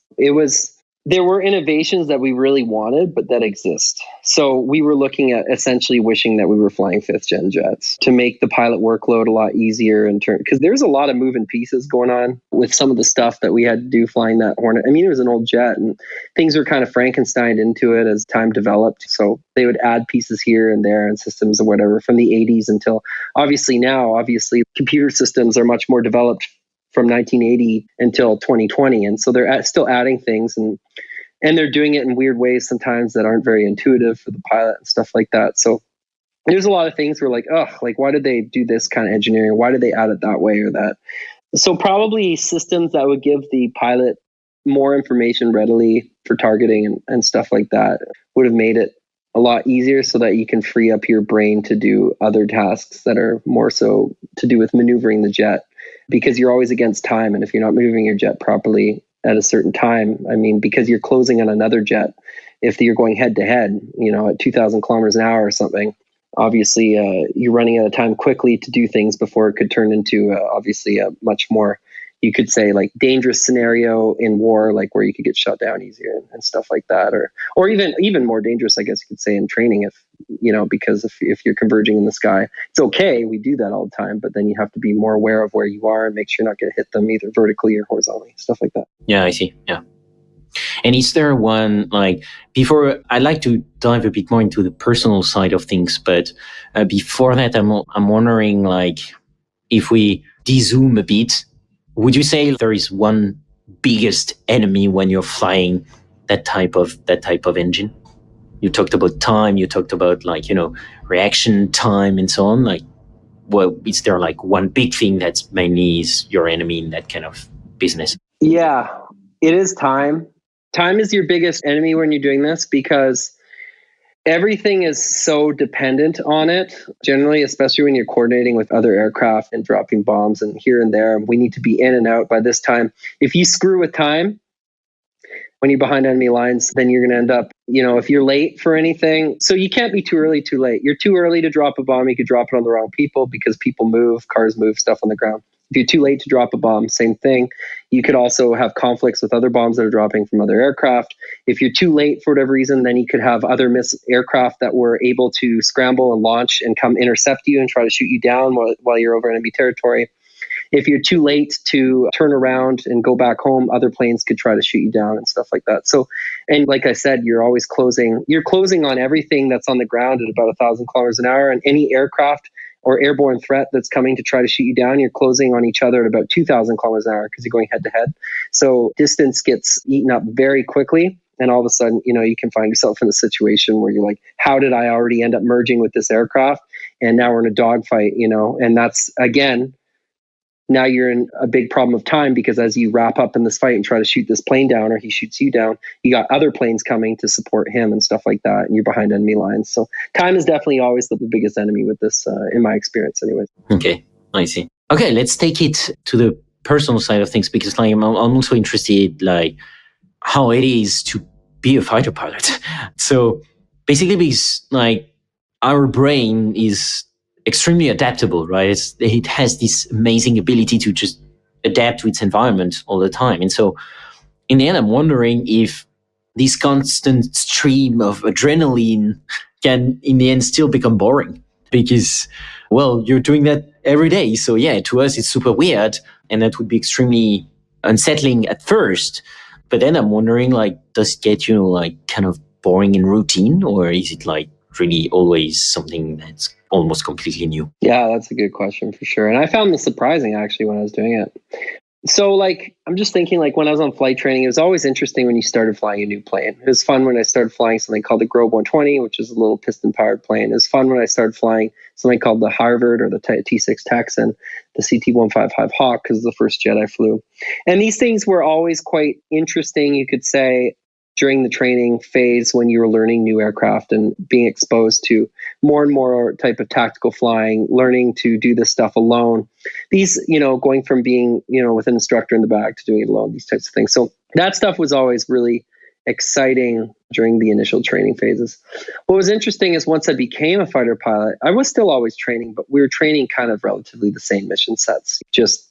there were innovations that we really wanted, but that exist. So we were looking at essentially wishing that we were flying 5th gen jets to make the pilot workload a lot easier because there's a lot of moving pieces going on with some of the stuff that we had to do flying that Hornet. I mean, it was an old jet and things were kind of Frankensteined into it as time developed. So they would add pieces here and there and systems or whatever from the 80s until obviously computer systems are much more developed from 1980 until 2020. And so they're still adding things and they're doing it in weird ways sometimes that aren't very intuitive for the pilot and stuff like that. So there's a lot of things where like, why did they do this kind of engineering? Why did they add it that way or that? So probably systems that would give the pilot more information readily for targeting and stuff like that would have made it a lot easier so that you can free up your brain to do other tasks that are more so to do with maneuvering the jet. Because you're always against time. And if you're not moving your jet properly at a certain time, I mean, because you're closing on another jet, if you're going head to head, at 2,000 kilometers an hour or something, obviously you're running out of time quickly to do things before it could turn into obviously a much more, you could say like dangerous scenario in war, like where you could get shot down easier and stuff like that, or even more dangerous, I guess you could say in training because if you're converging in the sky, it's okay. We do that all the time, but then you have to be more aware of where you are and make sure you're not going to hit them either vertically or horizontally, stuff like that. Yeah, I see. Yeah. And is there one, like, before, I'd like to dive a bit more into the personal side of things, but before that, I'm wondering, like, if we de-zoom a bit, would you say there is one biggest enemy when you're flying that type of engine? You talked about time, you talked about reaction time and so on. Like, well, is there like one big thing that's mainly is your enemy in that kind of business? Yeah, it is time. Time is your biggest enemy when you're doing this because everything is so dependent on it. Generally, especially when you're coordinating with other aircraft and dropping bombs and here and there, we need to be in and out by this time. If you screw with time, when you're behind enemy lines, then you're going to end up, if you're late for anything. So you can't be too early, too late. You're too early to drop a bomb. You could drop it on the wrong people because people move, cars move, stuff on the ground. If you're too late to drop a bomb, same thing. You could also have conflicts with other bombs that are dropping from other aircraft. If you're too late for whatever reason, then you could have other aircraft that were able to scramble and launch and come intercept you and try to shoot you down while you're over enemy territory. If you're too late to turn around and go back home, other planes could try to shoot you down and stuff like that. So, and like I said, you're closing on everything that's on the ground at about 1,000 kilometers an hour, and any aircraft or airborne threat that's coming to try to shoot you down. You're closing on each other at about 2,000 kilometers an hour because you're going head to head. So distance gets eaten up very quickly. And all of a sudden, you can find yourself in a situation where you're like, how did I already end up merging with this aircraft? And now we're in a dogfight, and that's, again, now you're in a big problem of time, because as you wrap up in this fight and try to shoot this plane down, or he shoots you down, you got other planes coming to support him and stuff like that. And you're behind enemy lines. So time is definitely always the biggest enemy with this, in my experience anyways. Okay, I see. Okay, let's take it to the personal side of things, because I'm also interested, how it is to be a fighter pilot. So basically, because our brain is extremely adaptable, right? It has this amazing ability to just adapt to its environment all the time. And so in the end, I'm wondering if this constant stream of adrenaline can in the end still become boring, because, well, you're doing that every day. So yeah, to us, it's super weird, and that would be extremely unsettling at first. But then I'm wondering, does it get kind of boring in routine, or is it really always something that's almost completely new? Yeah, that's a good question for sure. And I found this surprising actually when I was doing it. So I'm just thinking, when I was on flight training, it was always interesting when you started flying a new plane. It was fun when I started flying something called the Grobe 120, which is a little piston powered plane. It was fun when I started flying something called the Harvard or the T6 Texan, the CT-155 Hawk, because the first jet I flew. And these things were always quite interesting, you could say, during the training phase when you were learning new aircraft and being exposed to more and more type of tactical flying, learning to do this stuff alone. These, going from being, with an instructor in the back to doing it alone, these types of things. So that stuff was always really exciting during the initial training phases. What was interesting is once I became a fighter pilot, I was still always training, but we were training kind of relatively the same mission sets, just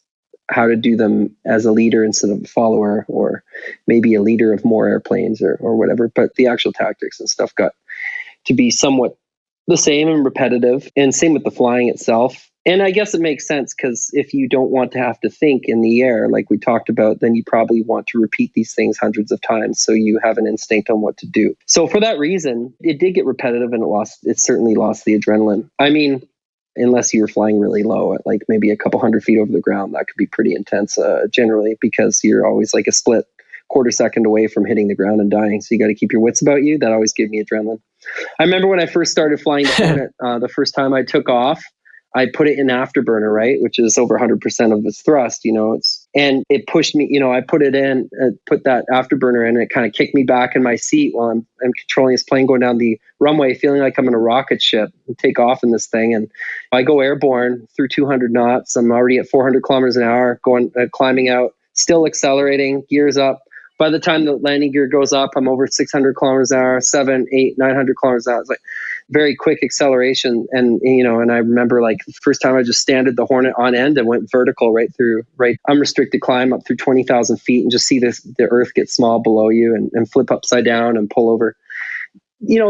how to do them as a leader instead of a follower, or maybe a leader of more airplanes or whatever. But the actual tactics and stuff got to be somewhat the same and repetitive, and same with the flying itself. And I guess it makes sense, because if you don't want to have to think in the air, like we talked about, then you probably want to repeat these things hundreds of times, so you have an instinct on what to do. So for that reason, it did get repetitive, and it certainly lost the adrenaline. I mean, unless you're flying really low at maybe a couple hundred feet over the ground, that could be pretty intense generally, because you're always a split quarter second away from hitting the ground and dying. So you got to keep your wits about you. That always gave me adrenaline. I remember when I first started flying the Hornet, the first time I took off, I put it in afterburner, right, which is over 100% of its thrust, and it pushed me, I put it in, put that afterburner in, and it kind of kicked me back in my seat while I'm controlling this plane going down the runway, feeling like I'm in a rocket ship and take off in this thing. And I go airborne through 200 knots. I'm already at 400 kilometers an hour, climbing out, still accelerating, gears up. By the time the landing gear goes up, I'm over 600 kilometers an hour, 700, 800, 900 kilometers an hour. It's very quick acceleration. And, and I remember the first time I just standed the Hornet on end and went vertical right unrestricted climb up through 20,000 feet, and just see the earth get small below you and flip upside down and pull over.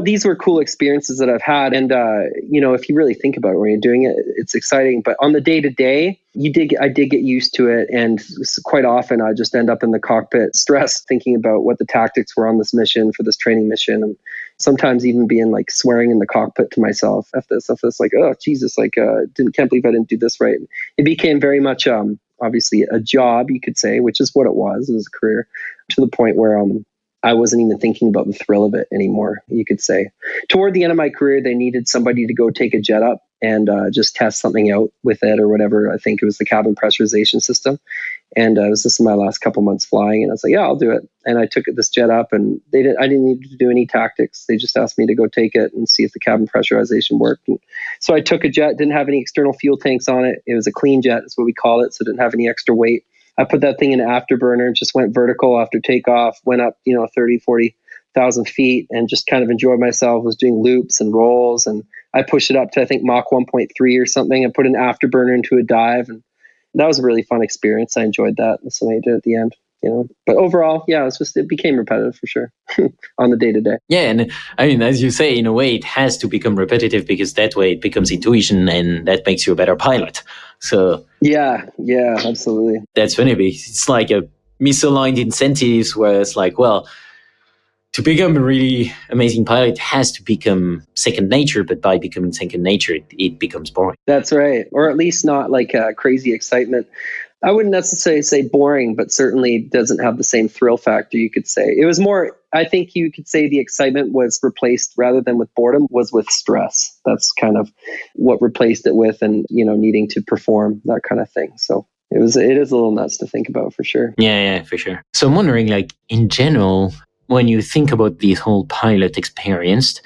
These were cool experiences that I've had. And, if you really think about it when you're doing it, it's exciting. But on the day to day, I did get used to it. And quite often I just end up in the cockpit stressed, thinking about what the tactics were on this mission, for this training mission. And sometimes even being swearing in the cockpit to myself after this, oh, Jesus, can't believe I didn't do this right. It became very much, obviously a job, you could say, which is what it was. It was a career, to the point where, I wasn't even thinking about the thrill of it anymore, you could say. Toward the end of my career, they needed somebody to go take a jet up and just test something out with it or whatever. I think it was the cabin pressurization system. And it was just my last couple months flying. And I was like, yeah, I'll do it. And I took this jet up, and I didn't need to do any tactics. They just asked me to go take it and see if the cabin pressurization worked. And so I took a jet, didn't have any external fuel tanks on it. It was a clean jet, is what we call it. So it didn't have any extra weight. I put that thing in afterburner, just went vertical after takeoff, went up, 30, 40,000 feet, and just kind of enjoyed myself. Was doing loops and rolls, and I pushed it up to, I think, Mach 1.3 or something, and put an afterburner into a dive. And that was a really fun experience. I enjoyed that. That's something I did at the end. But overall, yeah, it became repetitive for sure on the day to day. Yeah. And I mean, as you say, in a way, it has to become repetitive, because that way it becomes intuition, and that makes you a better pilot. So yeah, absolutely. That's funny, because it's like a misaligned incentives, where it's well, to become a really amazing pilot, it has to become second nature, but by becoming second nature, it becomes boring. That's right. Or at least not like crazy excitement. I wouldn't necessarily say boring, but certainly doesn't have the same thrill factor, you could say. It was more, I think you could say the excitement was replaced rather than with boredom, was with stress. That's kind of what replaced it with, and, needing to perform, that kind of thing. So it is a little nuts to think about for sure. Yeah, for sure. So I'm wondering, like, in general, when you think about this whole pilot experience,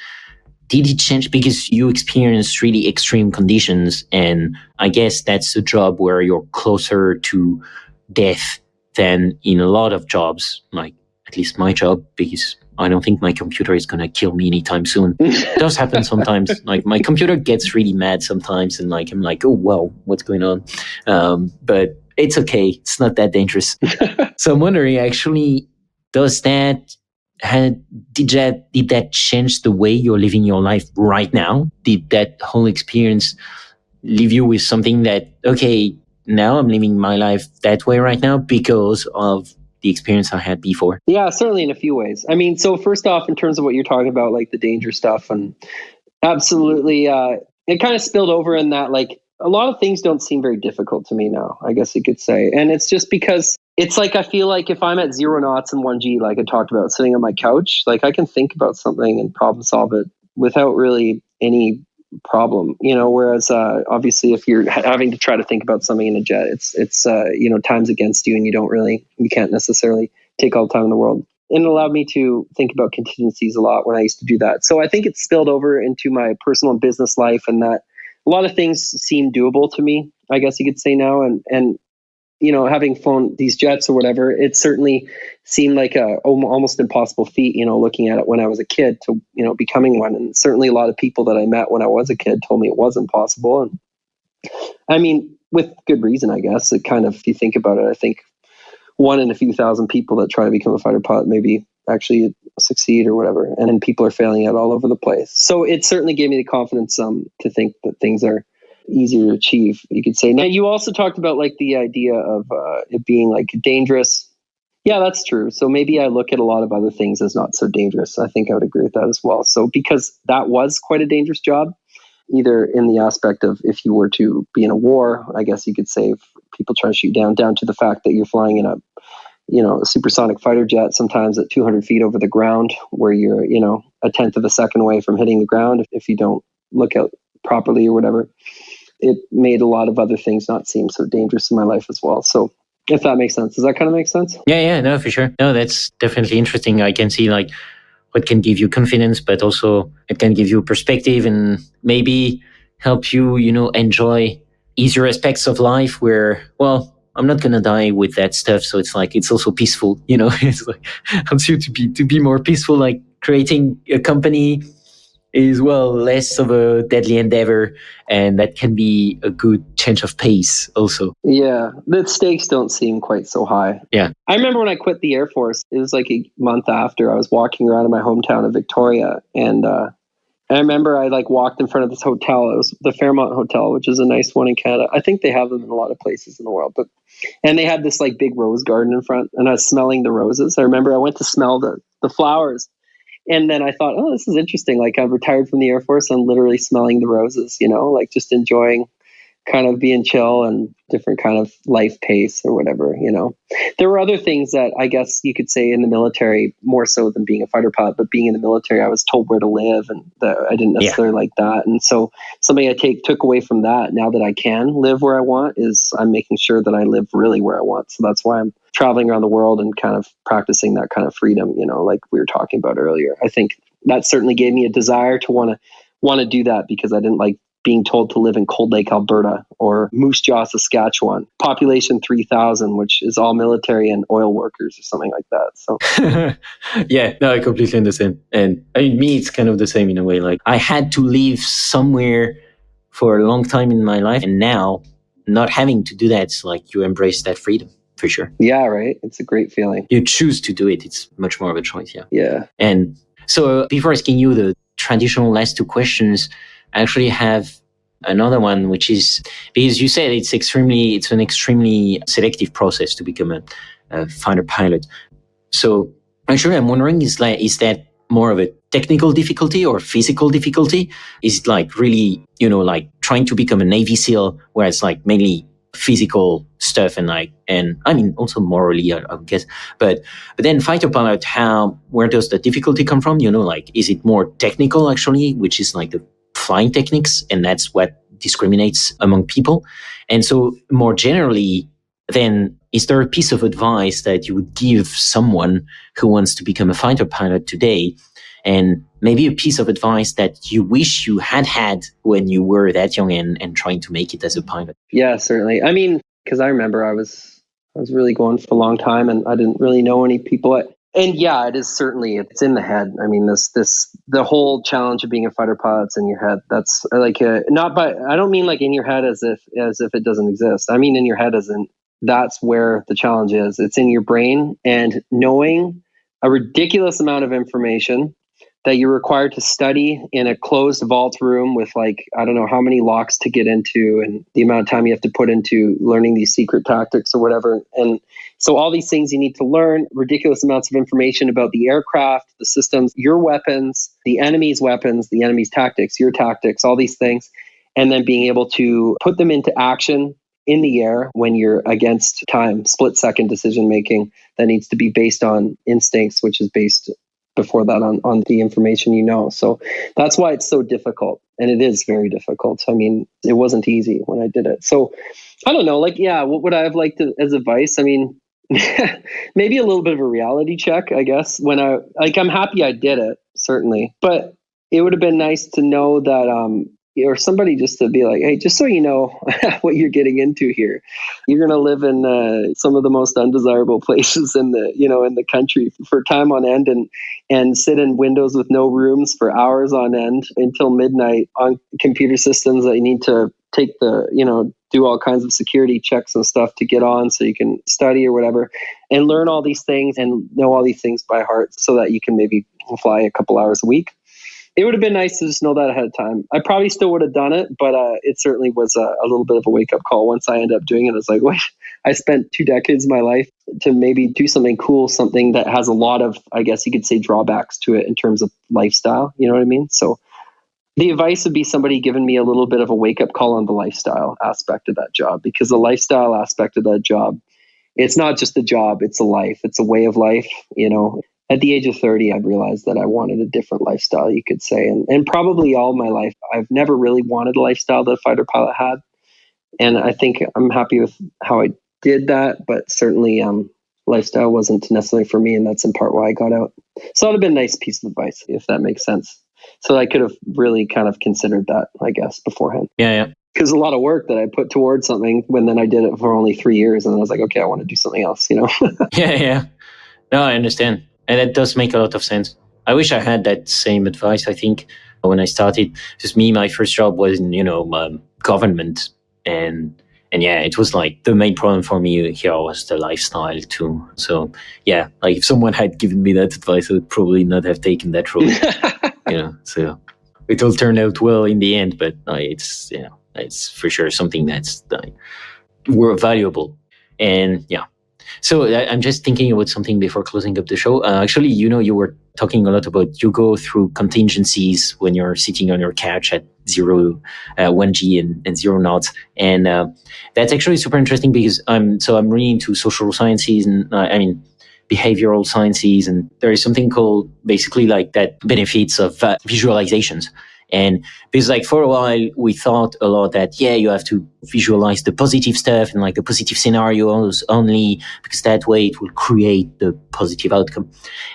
did it change because you experienced really extreme conditions? And I guess that's a job where you're closer to death than in a lot of jobs, like at least my job, because I don't think my computer is going to kill me anytime soon. It does happen sometimes. Like my computer gets really mad sometimes, and like I'm like, oh, well, what's going on? But it's okay. It's not that dangerous. So I'm wondering, actually, did that change the way you're living your life right now? Did that whole experience leave you with something that, okay, now I'm living my life that way right now because of the experience I had before? Yeah, certainly in a few ways. I mean, so first off, in terms of what you're talking about, like the danger stuff, and absolutely, it kind of spilled over in that, like, a lot of things don't seem very difficult to me now, I guess you could say. And it's just because it's like, I feel like if I'm at 0 knots and 1G, like I talked about, sitting on my couch, like I can think about something and problem solve it without really any problem, whereas obviously if you're having to try to think about something in a jet, it's time's against you, and you can't necessarily take all the time in the world. And it allowed me to think about contingencies a lot when I used to do that. So I think it spilled over into my personal and business life, and that a lot of things seem doable to me, I guess you could say now. And having flown these jets or whatever, it certainly seemed like a almost impossible feat, looking at it when I was a kid to, becoming one. And certainly a lot of people that I met when I was a kid told me it wasn't possible. And I mean, with good reason, I guess. It kind of, if you think about it, I think one in a few thousand people that try to become a fighter pilot maybe actually succeed or whatever. And then people are failing at all over the place. So it certainly gave me the confidence to think that things are easier to achieve, you could say. Now, you also talked about like the idea of it being like dangerous. Yeah, that's true. So maybe I look at a lot of other things as not so dangerous. I think I would agree with that as well. So because that was quite a dangerous job, either in the aspect of if you were to be in a war, I guess you could say, if people try to shoot down to the fact that you're flying in a supersonic fighter jet, sometimes at 200 feet over the ground, where you're, a tenth of a second away from hitting the ground if you don't look out properly or whatever. It made a lot of other things not seem so dangerous in my life as well. So if that makes sense, does that kind of make sense? Yeah, no, for sure. No, that's definitely interesting. I can see like what can give you confidence, but also it can give you perspective and maybe help you, enjoy easier aspects of life where, well, I'm not going to die with that stuff. So it's like, it's also peaceful, it's like helps you to be more peaceful. Like creating a company is, well, less of a deadly endeavor, and that can be a good change of pace also. Yeah, the stakes don't seem quite so high. Yeah. I remember when I quit the Air Force, it was like a month after, I was walking around in my hometown of Victoria, and I remember I like walked in front of this hotel. It was the Fairmont Hotel, which is a nice one in Canada. I think they have them in a lot of places in the world, and they had this like big rose garden in front, and I was smelling the roses. I remember I went to smell the flowers. And then I thought, oh, this is interesting. Like I've retired from the Air Force. I'm literally smelling the roses, like just enjoying kind of being chill and different kind of life pace or whatever, There were other things that I guess you could say in the military, more so than being a fighter pilot, but being in the military, I was told where to live, and I didn't necessarily like that. And so something I took away from that, now that I can live where I want, is I'm making sure that I live really where I want. So that's why I'm traveling around the world and kind of practicing that kind of freedom, like we were talking about earlier. I think that certainly gave me a desire to want to do that, because I didn't like being told to live in Cold Lake, Alberta, or Moose Jaw, Saskatchewan, population 3,000, which is all military and oil workers or something like that. So, yeah, no, I completely understand. And I mean, me, it's kind of the same in a way. Like I had to live somewhere for a long time in my life, and now not having to do that, it's like you embrace that freedom. For sure. Yeah, right. It's a great feeling. You choose to do it. It's much more of a choice. Yeah. Yeah. And so before asking you the traditional last two questions, I actually have another one, which is, because you said it's an extremely selective process to become a fighter pilot. So Actually, I'm wondering, is that more of a technical difficulty or physical difficulty? Is it like really, like trying to become a Navy SEAL where it's like mainly physical stuff and I mean, also morally, I would guess. But then fighter pilot, where does the difficulty come from? Like, is it more technical actually, which is like the flying techniques, and that's what discriminates among people? And so more generally, then is there a piece of advice that you would give someone who wants to become a fighter pilot today? And maybe a piece of advice that you wish you had when you were that young and trying to make it as a pilot? Yeah, certainly. I mean, because I remember I was really going for a long time and I didn't really know any people. And yeah, it's in the head. I mean, the whole challenge of being a fighter pilot's in your head. That's like I don't mean like in your head as if it doesn't exist. I mean in your head as in that's where the challenge is. It's in your brain, and knowing a ridiculous amount of information that you're required to study in a closed vault room with like, I don't know how many locks to get into and the amount of time you have to put into learning these secret tactics or whatever. And so all these things you need to learn, ridiculous amounts of information about the aircraft, the systems, your weapons, the enemy's tactics, your tactics, all these things. And then being able to put them into action in the air when you're against time, split-second decision making that needs to be based on instincts, which is based before that on the information So that's why it's so difficult. And it is very difficult. I mean, it wasn't easy when I did it. So I don't know, like, yeah, what would I have liked as advice? I mean, maybe a little bit of a reality check, I guess, I'm happy I did it, certainly. But it would have been nice to know that, or somebody just to be like, hey, just so you know what you're getting into here, you're going to live in some of the most undesirable places in the country for time on end and sit in windows with no rooms for hours on end until midnight on computer systems that you need to take do all kinds of security checks and stuff to get on so you can study or whatever and learn all these things and know all these things by heart so that you can maybe fly a couple hours a week. It would have been nice to just know that ahead of time. I probably still would have done it, but it certainly was a little bit of a wake-up call once I ended up doing it. I was like, wait, I spent 2 decades of my life to maybe do something cool, something that has a lot of, I guess you could say, drawbacks to it in terms of lifestyle. You know what I mean? So the advice would be somebody giving me a little bit of a wake-up call on the lifestyle aspect of that job, because the lifestyle aspect of that job, it's not just a job, it's a life. It's a way of life, At the age of 30, I realized that I wanted a different lifestyle, you could say. And probably all my life, I've never really wanted a lifestyle that a fighter pilot had. And I think I'm happy with how I did that. But certainly lifestyle wasn't necessarily for me. And that's in part why I got out. So it would have been a nice piece of advice, if that makes sense. So I could have really kind of considered that, I guess, beforehand. Yeah. Because a lot of work that I put towards something when then I did it for only 3 years. And I was like, okay, I want to do something else, Yeah. No, I understand. And that does make a lot of sense. I wish I had that same advice, I think, when I started. Just my first job was in, government. And yeah, it was like the main problem for me here was the lifestyle too. So yeah, like if someone had given me that advice, I would probably not have taken that road. So it all turned out well in the end, but it's for sure something that's were valuable. And yeah. So I'm just thinking about something before closing up the show. Actually, you were talking a lot about you go through contingencies when you're sitting on your couch at 1G and 0 knots. And that's actually super interesting because I'm really into social sciences and behavioral sciences. And there is something called basically like that benefits of visualizations. And because like for a while we thought a lot that, you have to visualize the positive stuff and like the positive scenarios only because that way it will create the positive outcome.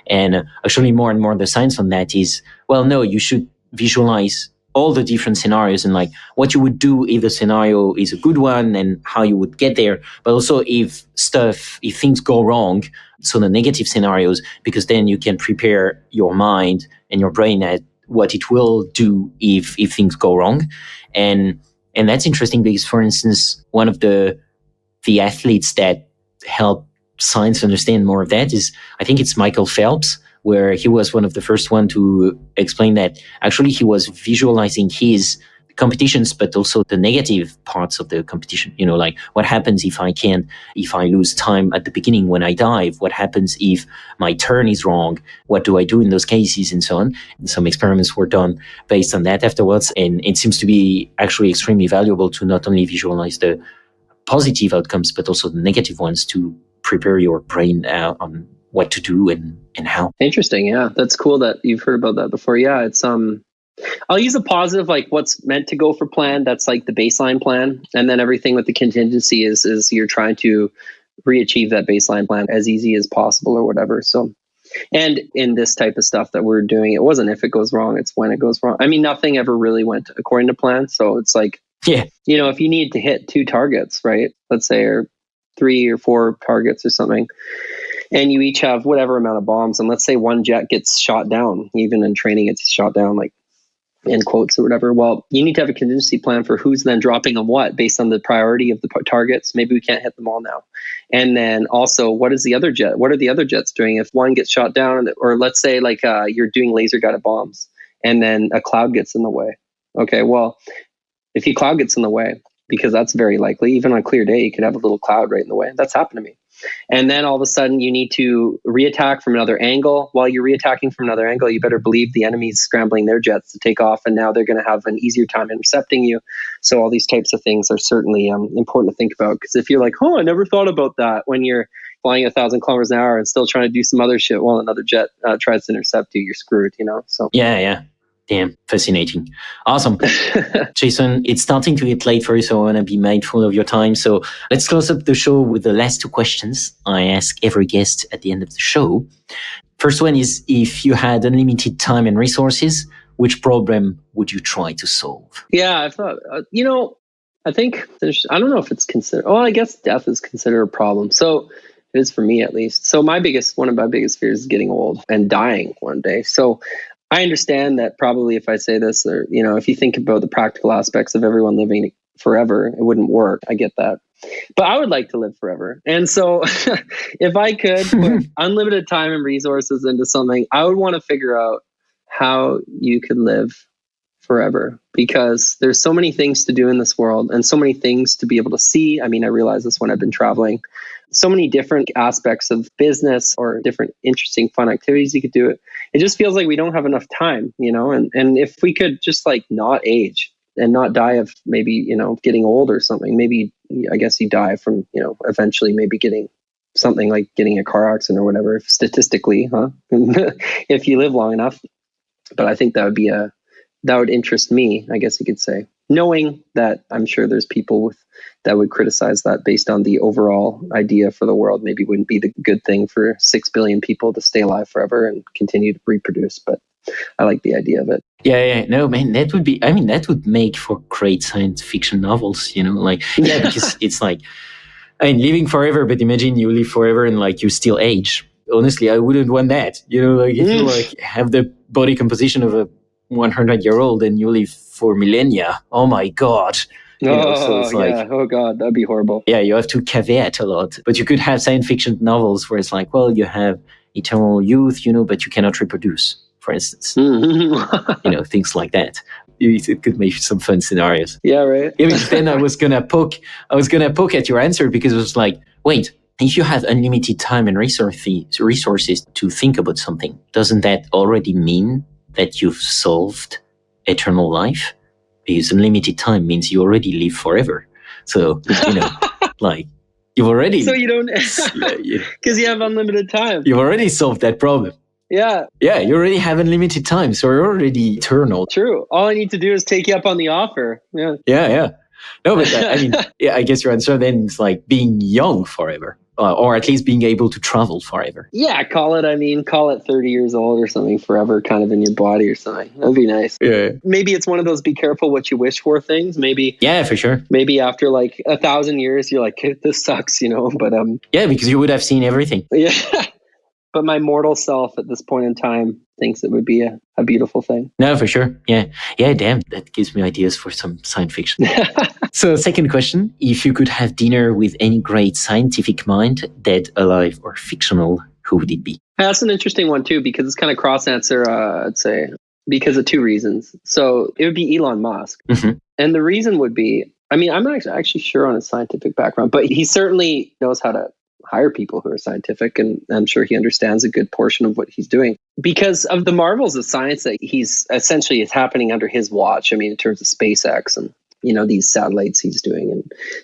And actually more and more the science on that is, well, no, you should visualize all the different scenarios and like what you would do if the scenario is a good one and how you would get there. But also if things go wrong, so the negative scenarios, because then you can prepare your mind and your brain at what it will do if things go wrong. And that's interesting because, for instance, one of the athletes that help science understand more of that is, I think it's Michael Phelps, where he was one of the first one to explain that actually he was visualizing his competitions, but also the negative parts of the competition. Like what happens if I lose time at the beginning when I dive? What happens if my turn is wrong? What do I do in those cases, and so on? And some experiments were done based on that afterwards. And it seems to be actually extremely valuable to not only visualize the positive outcomes, but also the negative ones to prepare your brain on what to do and how. Interesting. Yeah. That's cool that you've heard about that before. Yeah. It's, I'll use a positive, like what's meant to go for plan. That's like the baseline plan. And then everything with the contingency is you're trying to re-achieve that baseline plan as easy as possible or whatever. So, and in this type of stuff that we're doing, it wasn't if it goes wrong, it's when it goes wrong. I mean, nothing ever really went according to plan. So it's like, yeah, if you need to hit 2 targets, right? Let's say, or 3 or 4 targets or something, and you each have whatever amount of bombs. And let's say one jet gets shot down, even in training, it's shot down, like in quotes or whatever. Well, you need to have a contingency plan for who's then dropping on what based on the priority of the targets. Maybe we can't hit them all now. And then also, what are the other jets doing if one gets shot down? Or let's say like you're doing laser guided bombs and then a cloud gets in the way. Okay, well, if a cloud gets in the way, because that's very likely, even on a clear day, you could have a little cloud right in the way. That's happened to me. And then all of a sudden you need to reattack from another angle. While you're reattacking from another angle, you better believe the enemy's scrambling their jets to take off. And now they're going to have an easier time intercepting you. So all these types of things are certainly important to think about. Because if you're like, oh, I never thought about that when you're flying 1,000 kilometers an hour and still trying to do some other shit while another jet tries to intercept you, you're screwed, So yeah. Damn, fascinating. Awesome. Jason, it's starting to get late for you, so I want to be mindful of your time. So let's close up the show with the last 2 questions I ask every guest at the end of the show. First one is, if you had unlimited time and resources, which problem would you try to solve? Yeah, I thought, I think I don't know if it's considered, I guess death is considered a problem. So it is for me at least. So one of my biggest fears is getting old and dying one day. So I understand that probably if I say this, or, if you think about the practical aspects of everyone living forever, it wouldn't work. I get that. But I would like to live forever. And so if I could put unlimited time and resources into something, I would want to figure out how you could live forever, because there's so many things to do in this world and so many things to be able to see. I mean, I realize this when I've been traveling. So many different aspects of business or different interesting fun activities you could do. It just feels like we don't have enough time, and if we could just like not age and not die of maybe, getting old or something, maybe I guess you die from, eventually maybe getting something like getting a car accident or whatever, statistically, if you live long enough. But I think that would interest me, I guess you could say, knowing that I'm sure there's people that would criticize that based on the overall idea for the world. Maybe wouldn't be the good thing for 6 billion people to stay alive forever and continue to reproduce. But I like the idea of it. Yeah. No, man, that would make for great science fiction novels, because it's like, living forever, but imagine you live forever and like you still age. Honestly, I wouldn't want that. If you have the body composition of a 100-year-old and you live for millennia. Oh my God. So it's like, yeah. Oh God, that'd be horrible. Yeah, you have to caveat a lot. But you could have science fiction novels where it's like, well, you have eternal youth, but you cannot reproduce, for instance. Things like that. It could make some fun scenarios. Yeah, right. Then I was gonna poke at your answer, because it was like, wait, if you have unlimited time and resources to think about something, doesn't that already mean that you've solved eternal life? Because unlimited time means you already live forever. So, like you've already... So you don't... Because you have unlimited time. You've already solved that problem. Yeah. Yeah, you already have unlimited time. So you're already eternal. True. All I need to do is take you up on the offer. Yeah. Yeah. No, but I guess your answer then is like being young forever. Or at least being able to travel forever. Yeah, call it 30 years old or something, forever kind of in your body or something. That'd be nice. Yeah. Maybe it's one of those be careful what you wish for things. Maybe. Yeah, for sure. Maybe after like 1,000 years, you're like, this sucks, but. Yeah, because you would have seen everything. Yeah. But my mortal self at this point in time thinks it would be a beautiful thing. No, for sure. Yeah. Yeah, damn. That gives me ideas for some science fiction. So, second question. If you could have dinner with any great scientific mind, dead, alive, or fictional, who would it be? That's an interesting one too, because it's kind of cross answer, I'd say. because of two reasons. So it would be Elon Musk. Mhm. And the reason would be, I mean, I'm not actually sure on his scientific background, but he certainly knows how to hire people who are scientific. And I'm sure he understands a good portion of what he's doing because of the marvels of science that he's essentially is happening under his watch. I mean, in terms of SpaceX and, these satellites he's doing and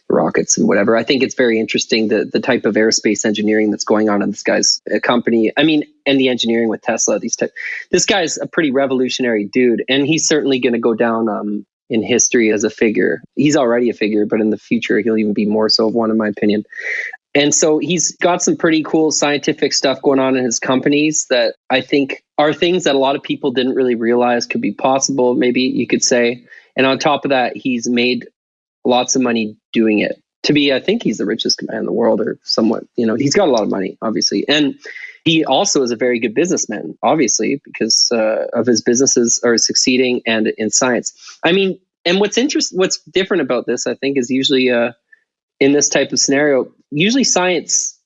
rockets and whatever. I think it's very interesting the type of aerospace engineering that's going on in this guy's company. I mean, and the engineering with Tesla, this guy's a pretty revolutionary dude, and he's certainly going to go down in history as a figure. He's already a figure, but in the future, he'll even be more so of one, in my opinion. And so he's got some pretty cool scientific stuff going on in his companies that I think are things that a lot of people didn't really realize could be possible, maybe you could say. And on top of that, he's made lots of money doing it. I think he's the richest man in the world, or somewhat, he's got a lot of money, obviously. And he also is a very good businessman, obviously, because of his businesses are succeeding and in science. I mean, and what's different about this, I think, is usually in this type of scenario, usually science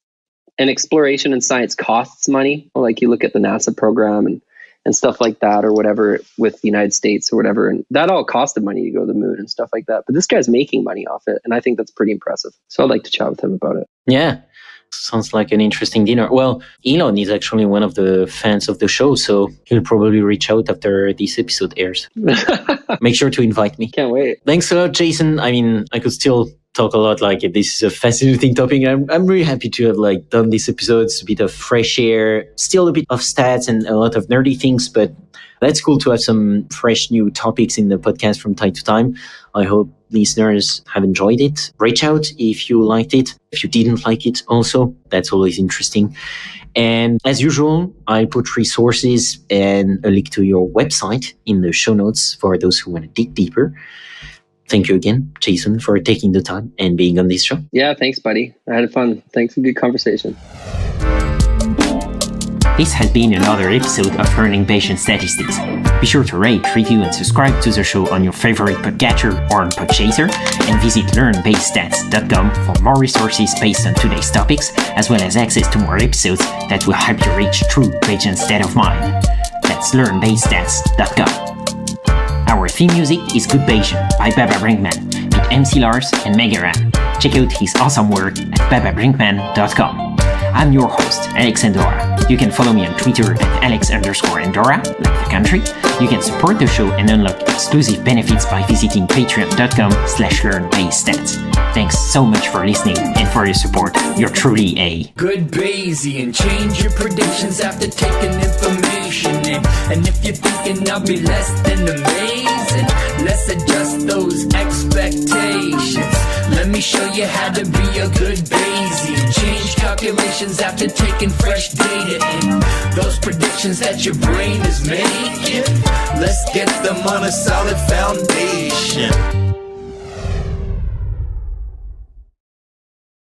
and exploration in science costs money. Like you look at the NASA program and stuff like that, or whatever, with the United States or whatever. And that all costed money to go to the moon and stuff like that. But this guy's making money off it. And I think that's pretty impressive. So I'd like to chat with him about it. Yeah. Sounds like an interesting dinner. Well, Elon is actually one of the fans of the show, so he'll probably reach out after this episode airs. Make sure to invite me. Can't wait. Thanks a lot, Jason. I mean, I could still talk a lot. Like, this is a fascinating topic. I'm really happy to have done these episodes, a bit of fresh air, still a bit of stats and a lot of nerdy things, but that's cool to have some fresh new topics in the podcast from time to time. I hope listeners have enjoyed it. Reach out if you liked it. If you didn't like it also, that's always interesting. And as usual, I put resources and a link to your website in the show notes for those who want to dig deeper. Thank you again, Jason, for taking the time and being on this show. Yeah, thanks, buddy. I had fun. Thanks for a good conversation. This has been another episode of Learning Bayesian Statistics. Be sure to rate, review, and subscribe to the show on your favorite podcatcher or on Podchaser, and visit learnbayesstats.com for more resources based on today's topics, as well as access to more episodes that will help you reach true Bayesian state of mind. That's learnbayesstats.com. Our theme music is Good Bayesian by Baba Brinkman with MC Lars and Megaran. Check out his awesome work at bababrinkman.com. I'm your host, Alex Andorra. You can follow me on Twitter at Alex_Andorra, like the country. You can support the show and unlock exclusive benefits by visiting patreon.com/learnbayesstats. Thanks so much for listening and for your support. You're truly a good Bayesian. Change your predictions after taking information in. And if you're thinking I'll be less than amazing, let's adjust those expectations. Let me show you how to be a good Bayesian. Change calculations after taking fresh data in. Those predictions that your brain is making, let's get them on a solid foundation.